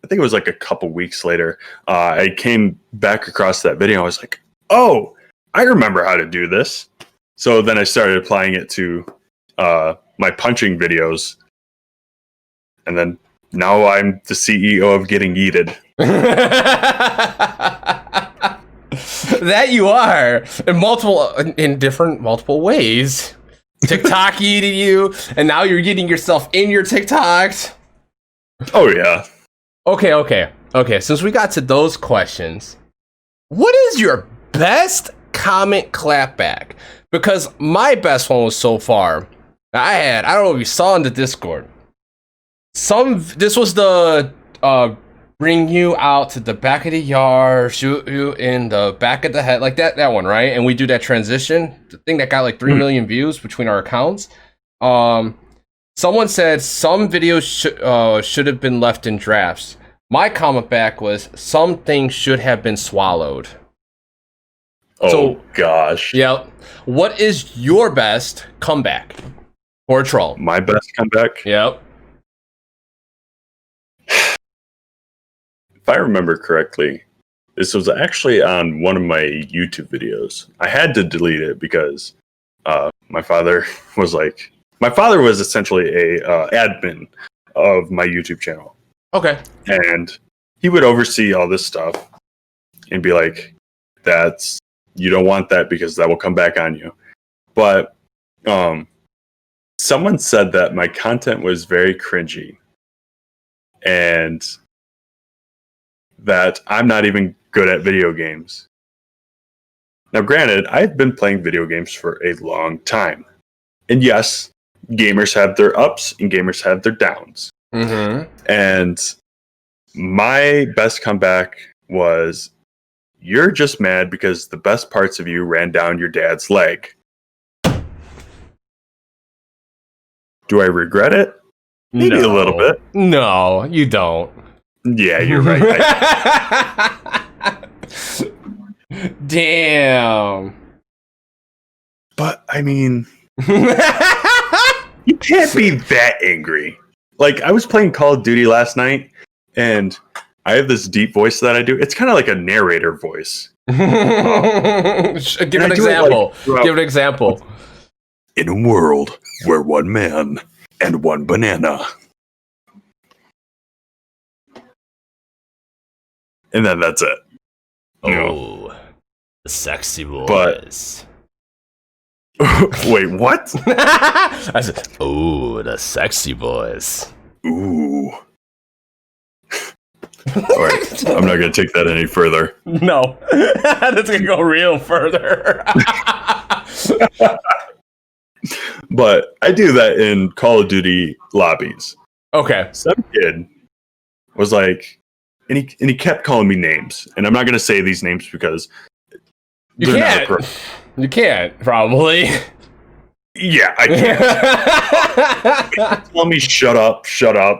I think it was like a couple weeks later, I came back across that video. I was like, oh, I remember how to do this. So then I started applying it to my punching videos. And then now I'm the CEO of Getting Yeeted. That you are in different multiple ways. TikTok yeeted you, and now you're yeeting yourself in your TikToks. Oh yeah. Okay. Since we got to those questions, what is your best comment clapback? Because my best one was so far. I don't know if you saw in the Discord. This was the bring you out to the back of the yard, shoot you in the back of the head, like that one, right? And we do that transition, the thing that got like 3 million views between our accounts. Someone said some videos should have been left in drafts. My comment back was some things should have been swallowed. Oh gosh. Yeah. What is your best comeback for a troll? My best comeback? Yep. If I remember correctly, this was actually on one of my YouTube videos. I had to delete it because my father was essentially a admin of my YouTube channel. Okay. And he would oversee all this stuff and be like, you don't want that because that will come back on you. But someone said that my content was very cringy and that I'm not even good at video games. Now, granted, I've been playing video games for a long time. And yes, gamers have their ups and gamers have their downs. Mm-hmm. And my best comeback was, "You're just mad because the best parts of you ran down your dad's leg." Do I regret it? Maybe a little bit. No, you don't. Yeah, you're right. Damn. But I mean, you can't be that angry. Like, I was playing Call of Duty last night, and I have this deep voice that I do. It's kind of like a narrator voice. Give an example. Give an example. In a world where one man and one banana. And then that's it. Oh, the sexy boys. But wait, what? I said, oh, the sexy boys. Ooh. All right, I'm not going to take that any further. No, that's going to go real further. But I do that in Call of Duty lobbies. Okay. Some kid was like, and he kept calling me names, and I'm not going to say these names because you can't. You can't, probably. Yeah, I can't. Tell me shut up,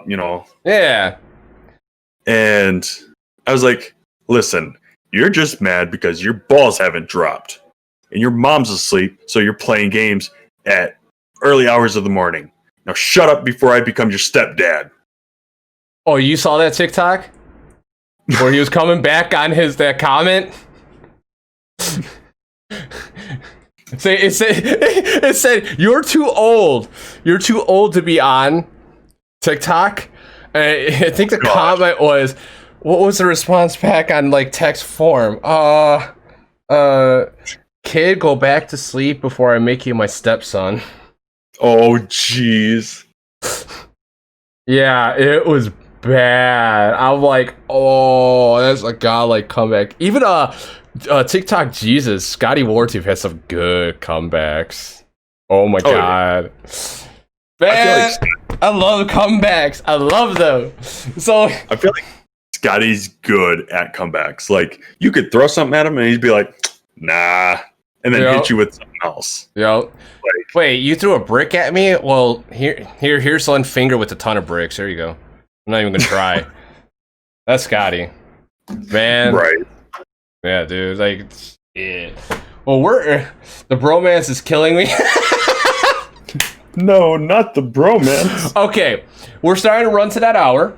you know. Yeah. And I was like, listen, you're just mad because your balls haven't dropped. And your mom's asleep, so you're playing games at early hours of the morning. Now shut up before I become your stepdad. Oh, you saw that TikTok? Where he was coming back on that comment? It said, you're too old. You're too old to be on TikTok. I think the comment was, what was the response back on like text form? Kid, go back to sleep before I make you my stepson. Oh, jeez. Yeah, it was bad. I'm like, oh, that's a godlike comeback. Even TikTok Jesus, Scotty Wartooth has some good comebacks. Oh my god. Man, I love comebacks. I love them. So I feel like Scotty's good at comebacks. Like, you could throw something at him and he'd be like, nah, and then hit you with something else. Yep. Wait, you threw a brick at me? Well, here's one finger with a ton of bricks. There you go. I'm not even gonna try. That's Scotty. Man. Right. Yeah, dude. Like, yeah. Well, the bromance is killing me. No, not the bromance. Okay, we're starting to run to that hour.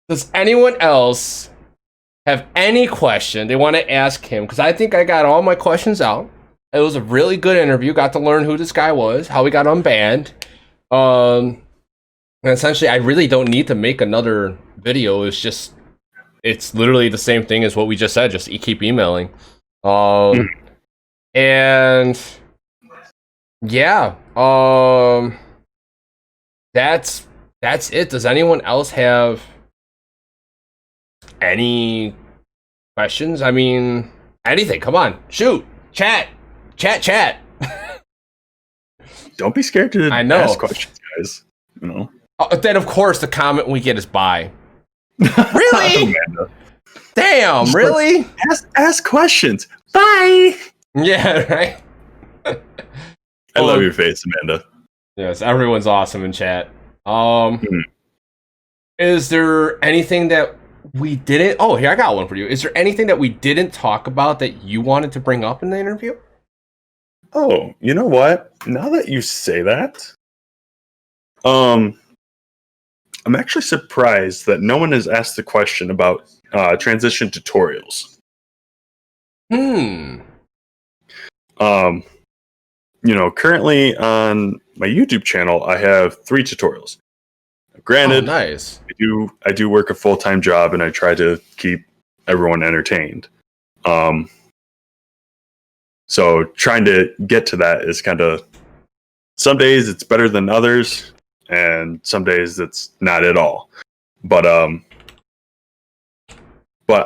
Does anyone else have any question they want to ask him? Because I think I got all my questions out. It was a really good interview. Got to learn who this guy was, how he got unbanned. And essentially, I really don't need to make another video. It's literally the same thing as what we just said. Just keep emailing. And yeah, that's it. Does anyone else have any questions? I mean, anything. Come on, shoot, chat. Don't be scared to ask questions, guys. You know. Then of course the comment we get is bye. Really? Damn, really? Ask questions. Bye. Yeah, right. I love your face, Amanda. Yes, everyone's awesome in chat. Is there anything that we didn't? Oh, here, I got one for you. Is there anything that we didn't talk about that you wanted to bring up in the interview? Oh, you know what? Now that you say that, I'm actually surprised that no one has asked the question about transition tutorials. Currently on my YouTube channel, I have 3 tutorials. Granted, nice. I do work a full-time job, and I try to keep everyone entertained. So trying to get to that is kind of, some days it's better than others, and some days it's not at all. But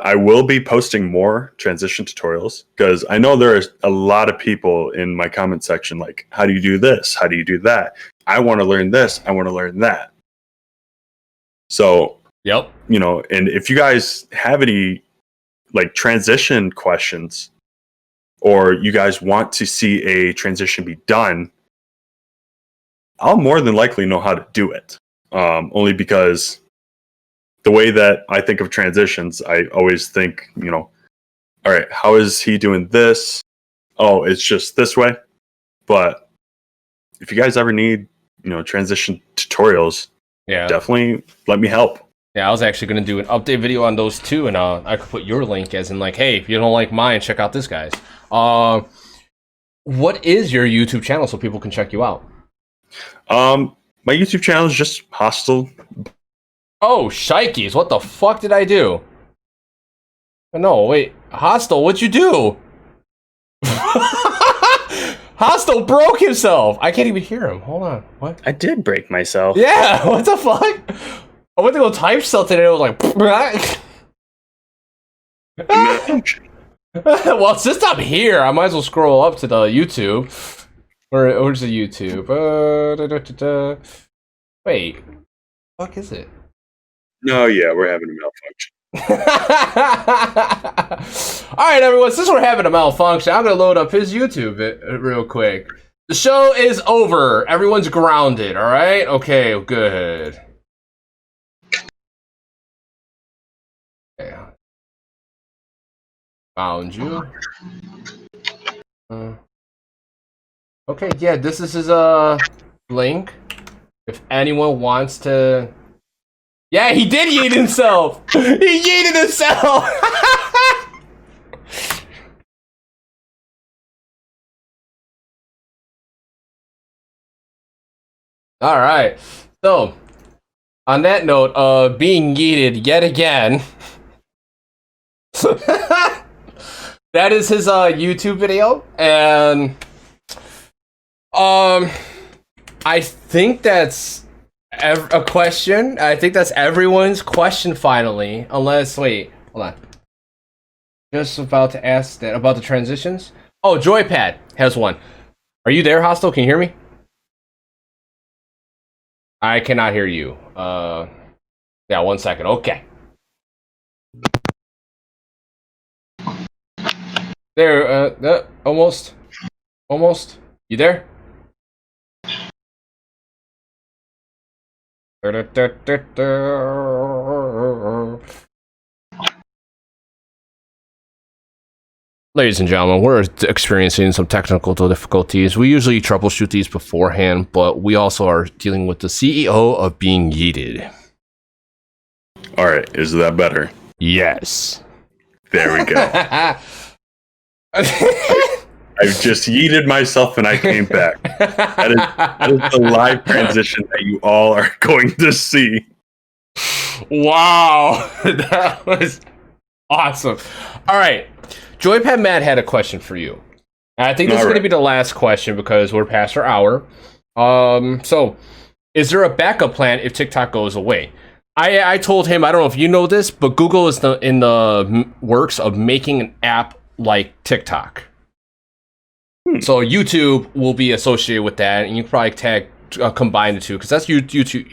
I will be posting more transition tutorials, because I know there are a lot of people in my comment section like, how do you do this? How do you do that? I want to learn this. I want to learn that. So Yep. And if you guys have any like transition questions, or you guys want to see a transition be done, I'll more than likely know how to do it. Only because the way that I think of transitions, I always think, all right, how is he doing this? Oh, it's just this way. But if you guys ever need, transition tutorials, definitely let me help. Yeah, I was actually going to do an update video on those too, and I could put your link as in like, hey, if you don't like mine, check out this guy's. What is your YouTube channel so people can check you out? My YouTube channel is just Hostile. Oh, shikes! What the fuck did I do? No, wait, Hostile, what'd you do? Hostile broke himself. I can't even hear him. Hold on. What? I did break myself. Yeah. What the fuck? I went to go type something and it was like. Well, since I'm here, I might as well scroll up to the YouTube. Where's the YouTube? Wait, fuck is it? No, yeah, we're having a malfunction. All right, everyone. Since we're having a malfunction, I'm gonna load up his YouTube real quick. The show is over. Everyone's grounded. All right. Okay. Good. Okay. Found you. Okay, yeah, this is his link. If anyone wants to, yeah, he did yeet himself. He yeeted himself. All right. So, on that note of being yeeted yet again. That is his YouTube video, and I think that's a question. I think that's everyone's question finally. Unless, wait, hold on. Just about to ask that about the transitions. Oh, Joypad has one. Are you there, Hostile? Can you hear me? I cannot hear you. Yeah, 1 second. Okay. There, almost. You there? Ladies and gentlemen, we're experiencing some technical difficulties. We usually troubleshoot these beforehand, but we also are dealing with the CEO of being yeeted. All right, is that better? Yes. There we go. I've just yeeted myself and I came back. That is the live transition that you all are going to see. Wow, that was awesome. All right, Joypad Matt had a question for you. And I think this is going to be the last question because we're past our hour. So, is there a backup plan if TikTok goes away? I told him, I don't know if you know this, but Google is in the works of making an app like TikTok. So YouTube will be associated with that, and you can probably combine the two because that's YouTube.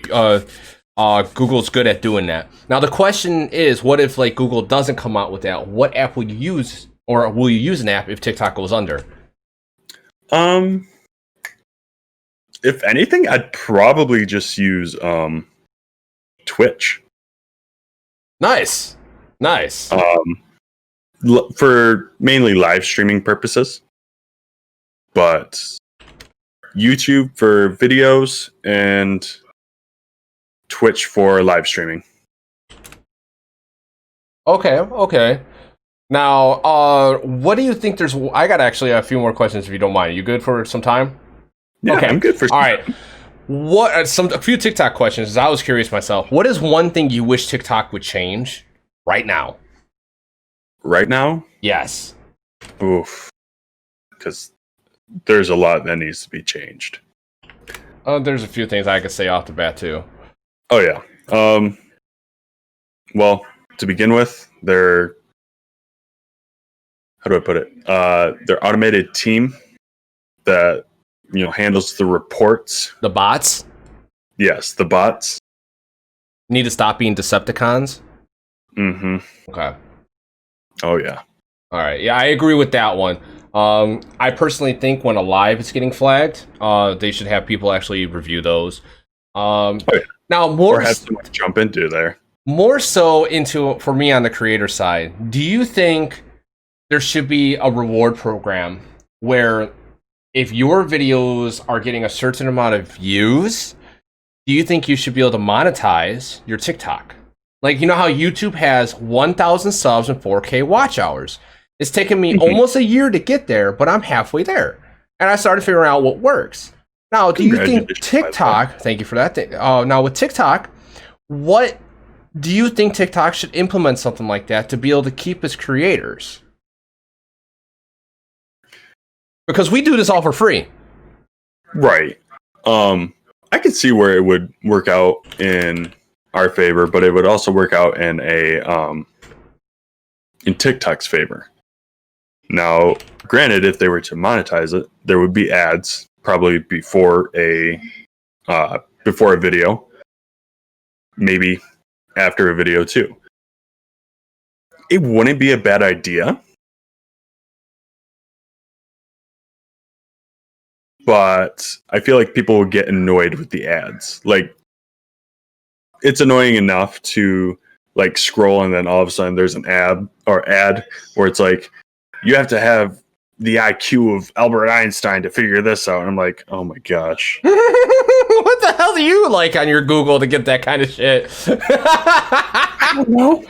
Google's good at doing that. Now the question is, what if like Google doesn't come out with that? What app will you use, or will you use an app if TikTok goes under? If anything, I'd probably just use Twitch. Nice. For mainly live streaming purposes. But YouTube for videos and Twitch for live streaming. Okay. Now, what do you think there's... I got actually a few more questions if you don't mind. You good for some time? Yeah, okay. I'm good for some time. All right. A few TikTok questions. I was curious myself. What is one thing you wish TikTok would change right now? Right now? Yes. Oof. Because there's a lot that needs to be changed. There's a few things I could say off the bat, too. Oh, yeah. Well, to begin with, how do I put it? Their automated team that, handles the reports. The bots? Yes, the bots. need to stop being Decepticons? Mm-hmm. Okay. Oh yeah. All right. Yeah, I agree with that one. I personally think when a live is getting flagged, they should have people actually review those. Oh, yeah. Now, Or have someone jump into there. more so into for me on the creator side, do you think there should be a reward program where if your videos are getting a certain amount of views, do you think you should be able to monetize your TikTok? Like, you know how YouTube has 1,000 subs and 4K watch hours? It's taken me almost a year to get there, but I'm halfway there. And I started figuring out what works. Now, do you think TikTok, thank you for that. Now, with TikTok, what do you think TikTok should implement something like that to be able to keep its creators? Because we do this all for free. Right. I could see where it would work out in our favor, but it would also work out in in TikTok's favor. Now, granted, if they were to monetize it, there would be ads probably before a video, maybe after a video too. It wouldn't be a bad idea, but I feel like people would get annoyed with the ads. Like, it's annoying enough to like scroll and then all of a sudden there's an ad where it's like, you have to have the IQ of Albert Einstein to figure this out. And I'm like, oh my gosh. What the hell do you like on your Google to get that kind of shit? I don't know.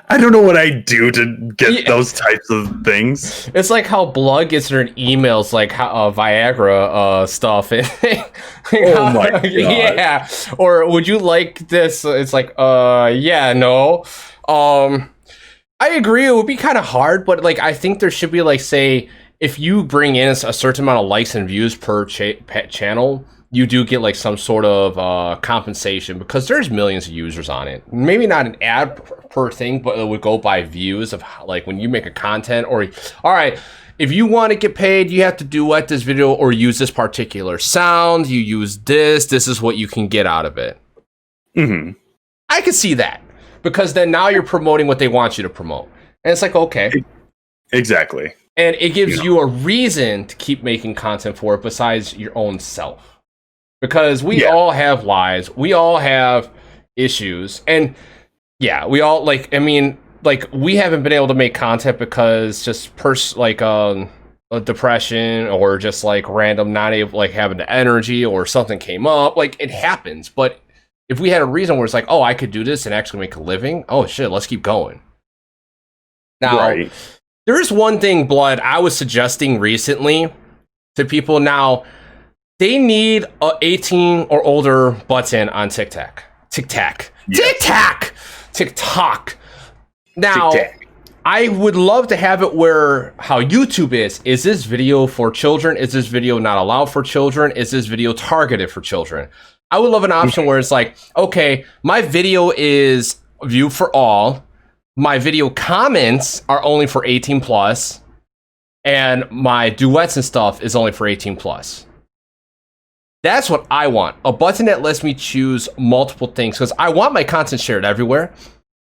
I don't know what I do to get those types of things. It's like how Blood gets her emails like Viagra stuff. Oh my god. Yeah. Or would you like this? It's like, yeah, no. I agree. It would be kind of hard, but like I think there should be like, say, if you bring in a certain amount of likes and views per channel, you do get like some sort of compensation because there's millions of users on it. Maybe not an ad per thing, but it would go by views of like when you make a content or, all right, if you want to get paid, you have to duet this video or use this particular sound. You use this is what you can get out of it. Mm-hmm. I could see that because then now you're promoting what they want you to promote. And it's like, okay. Exactly. And it gives you a reason to keep making content for it besides your own self. Because we all have lives, we all have issues, and yeah, we all like. I mean, like we haven't been able to make content because just a depression or just like random not able like having the energy or something came up. Like it happens, but if we had a reason where it's like, oh, I could do this and actually make a living. Oh shit, let's keep going. Now, there is one thing, Blood, I was suggesting recently to people now. They need a 18 or older button on TikTok. TikTok. Now, I would love to have it where how YouTube is. Is this video for children? Is this video not allowed for children? Is this video targeted for children? I would love an option where it's like, okay, my video is viewed for all. My video comments are only for 18 plus. And my duets and stuff is only for 18 plus. That's what I want. A button that lets me choose multiple things because I want my content shared everywhere.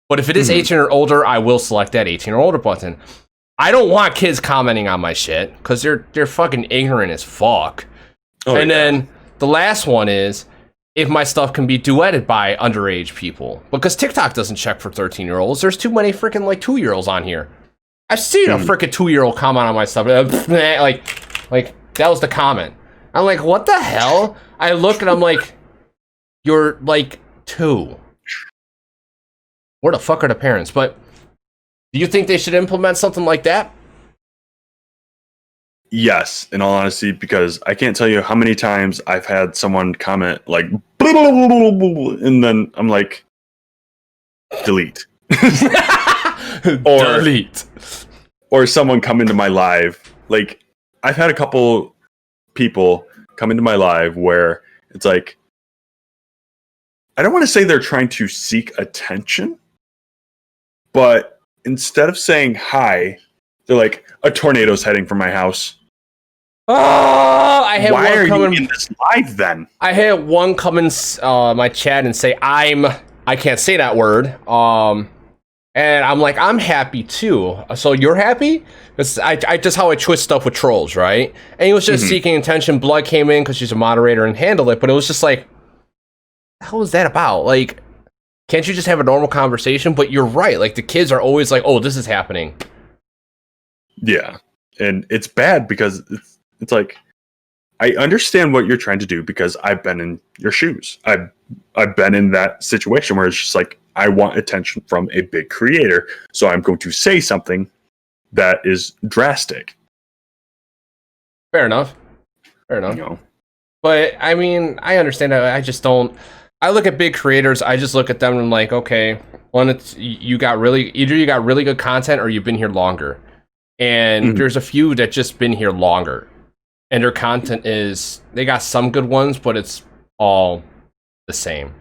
But if it is 18 or older, I will select that 18 or older button. I don't want kids commenting on my shit because they're fucking ignorant as fuck. Then the last one is if my stuff can be duetted by underage people because TikTok doesn't check for 13-year-olds. There's too many freaking like 2-year-olds on here. I've seen a freaking 2-year-old comment on my stuff. Like that was the comment. I'm like, what the hell? I look and I'm like, you're like 2. Where the fuck are the parents? But do you think they should implement something like that? Yes, in all honesty, because I can't tell you how many times I've had someone comment like, and then I'm like, delete. Delete. Or someone come into my live. Like, I've had a couple people come into my live where it's like, I don't want to say they're trying to seek attention, but instead of saying hi, they're like, a tornado's heading for my house. Oh, I had Why one are coming. you in this live then? I had one come in my chat and say I can't say that word. And I'm like, I'm happy too. So you're happy? Because I just how I twist stuff with trolls, right? And he was just seeking attention. Blood came in because she's a moderator and handled it, but it was just like, what the hell is that about? Like, can't you just have a normal conversation? But you're right. Like the kids are always like, oh, this is happening. Yeah, and it's bad because it's like, I understand what you're trying to do because I've been in your shoes. I've been in that situation where it's just like, I want attention from a big creator, so I'm going to say something that is drastic. Fair enough. Fair enough. You know? But I mean, I understand that. I just don't. I look at big creators. I just look at them and I'm like, okay, one, it's you got really good content or you've been here longer. And there's a few that just been here longer, and their content is they got some good ones, but it's all the same.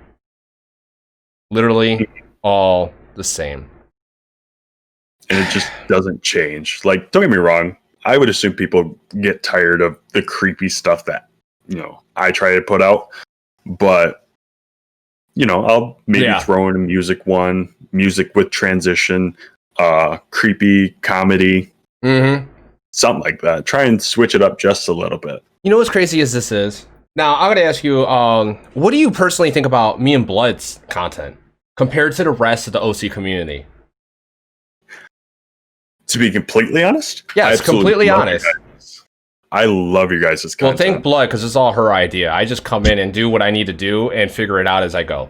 Literally all the same. And it just doesn't change. Like, don't get me wrong, I would assume people get tired of the creepy stuff that, I try to put out. But, I'll maybe throw in a music with transition, creepy comedy, something like that. Try and switch it up just a little bit. You know what's crazy as this is? Now, I'm going to ask you, what do you personally think about me and Blood's content compared to the rest of the OC community? To be completely honest? Yes, completely honest. I love you guys' content. Well, thank Blood, because it's all her idea. I just come in and do what I need to do and figure it out as I go.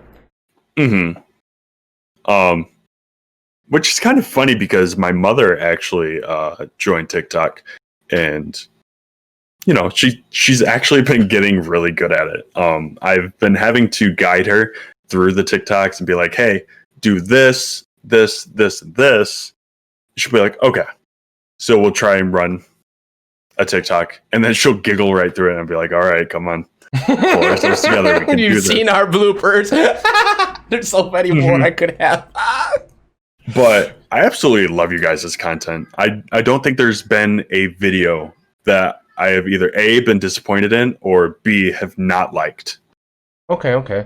Which is kind of funny because my mother actually joined TikTok, and she's actually been getting really good at it. I've been having to guide her through the TikToks and be like, hey, do this, this, this, and this. She'll be like, okay. So we'll try and run a TikTok, and then she'll giggle right through it and be like, all right, come on. Pull ourselves together. We can You've do this. seen our bloopers. There's so many more I could have. But I absolutely love you guys' content. I don't think there's been a video that I have either A, been disappointed in, or B, have not liked. Okay.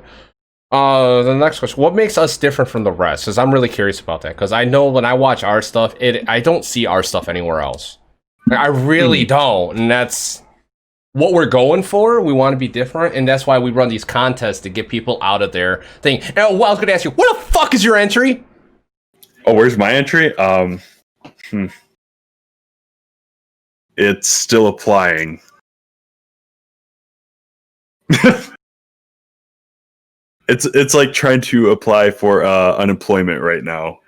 The next question: what makes us different from the rest? Because I'm really curious about that. Because I know when I watch our stuff, I don't see our stuff anywhere else. I really don't, and that's what we're going for. We want to be different, and that's why we run these contests to get people out of their thing. Now, I was going to ask you, what the fuck is your entry? Oh, where's my entry? It's still applying. It's like trying to apply for unemployment right now.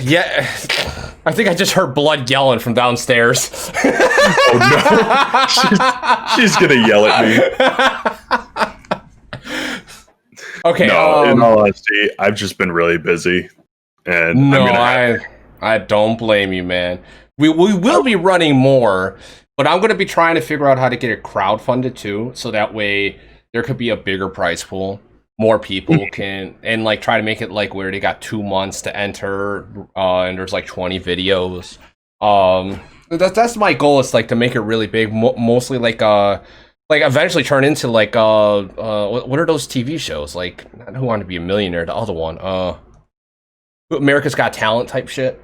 Yeah, I think I just heard Blood yelling from downstairs. Oh no, she's gonna yell at me. Okay. No, in all honesty, I've just been really busy, and no, I don't blame you, man. We will be running more, but I'm gonna be trying to figure out how to get it crowdfunded too, so that way there could be a bigger prize pool. More people can, and like try to make it like where they got 2 months to enter, and there's like 20 videos. That's my goal, is like to make it really big, mostly like eventually turn into like what are those TV shows, like not Who Wanted to Be a Millionaire, the other one, America's Got Talent type shit.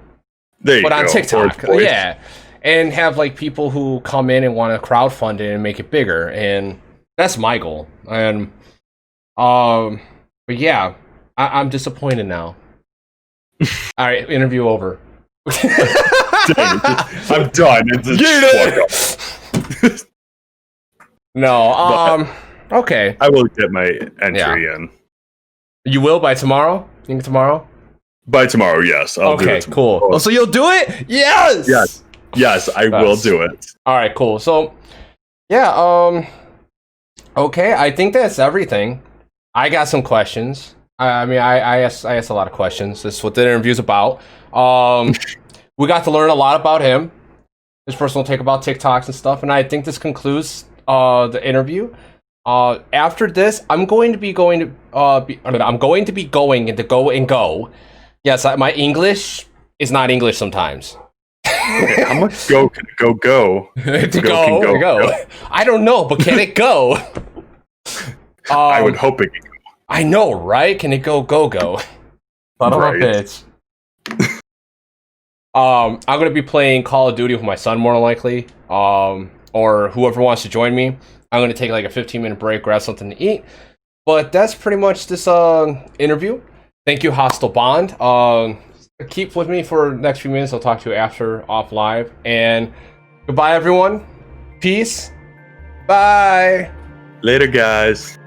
There you but go. on TikTok, yeah, and have like people who come in and want to crowdfund it and make it bigger, and that's my goal. And but yeah, I'm disappointed now. All right, interview over. I'm done. No, okay. I will get my entry in. You will by tomorrow? Think tomorrow? By tomorrow, yes. I'll do it cool. Oh, so you'll do it? Yes! Yes, I will do it. All right, cool. So, yeah, okay, I think that's everything. I got some questions. I mean, I asked a lot of questions. This is what the interview's about. We got to learn a lot about him, his personal take about TikToks and stuff, and I think this concludes the interview. After this, I'm going to be going into Go and Go. Yes, my English is not English sometimes. Okay, how much go can it go? To Go can go. I don't know, but can it go? I would hope it. I know, right? Can it go? Son of a Right. bitch. I'm gonna be playing Call of Duty with my son more than likely. Or whoever wants to join me. I'm gonna take like a 15-minute break, grab something to eat. But that's pretty much this interview. Thank you, Hostile Bond. Keep with me for the next few minutes. I'll talk to you after off live. And goodbye, everyone. Peace. Bye. Later, guys.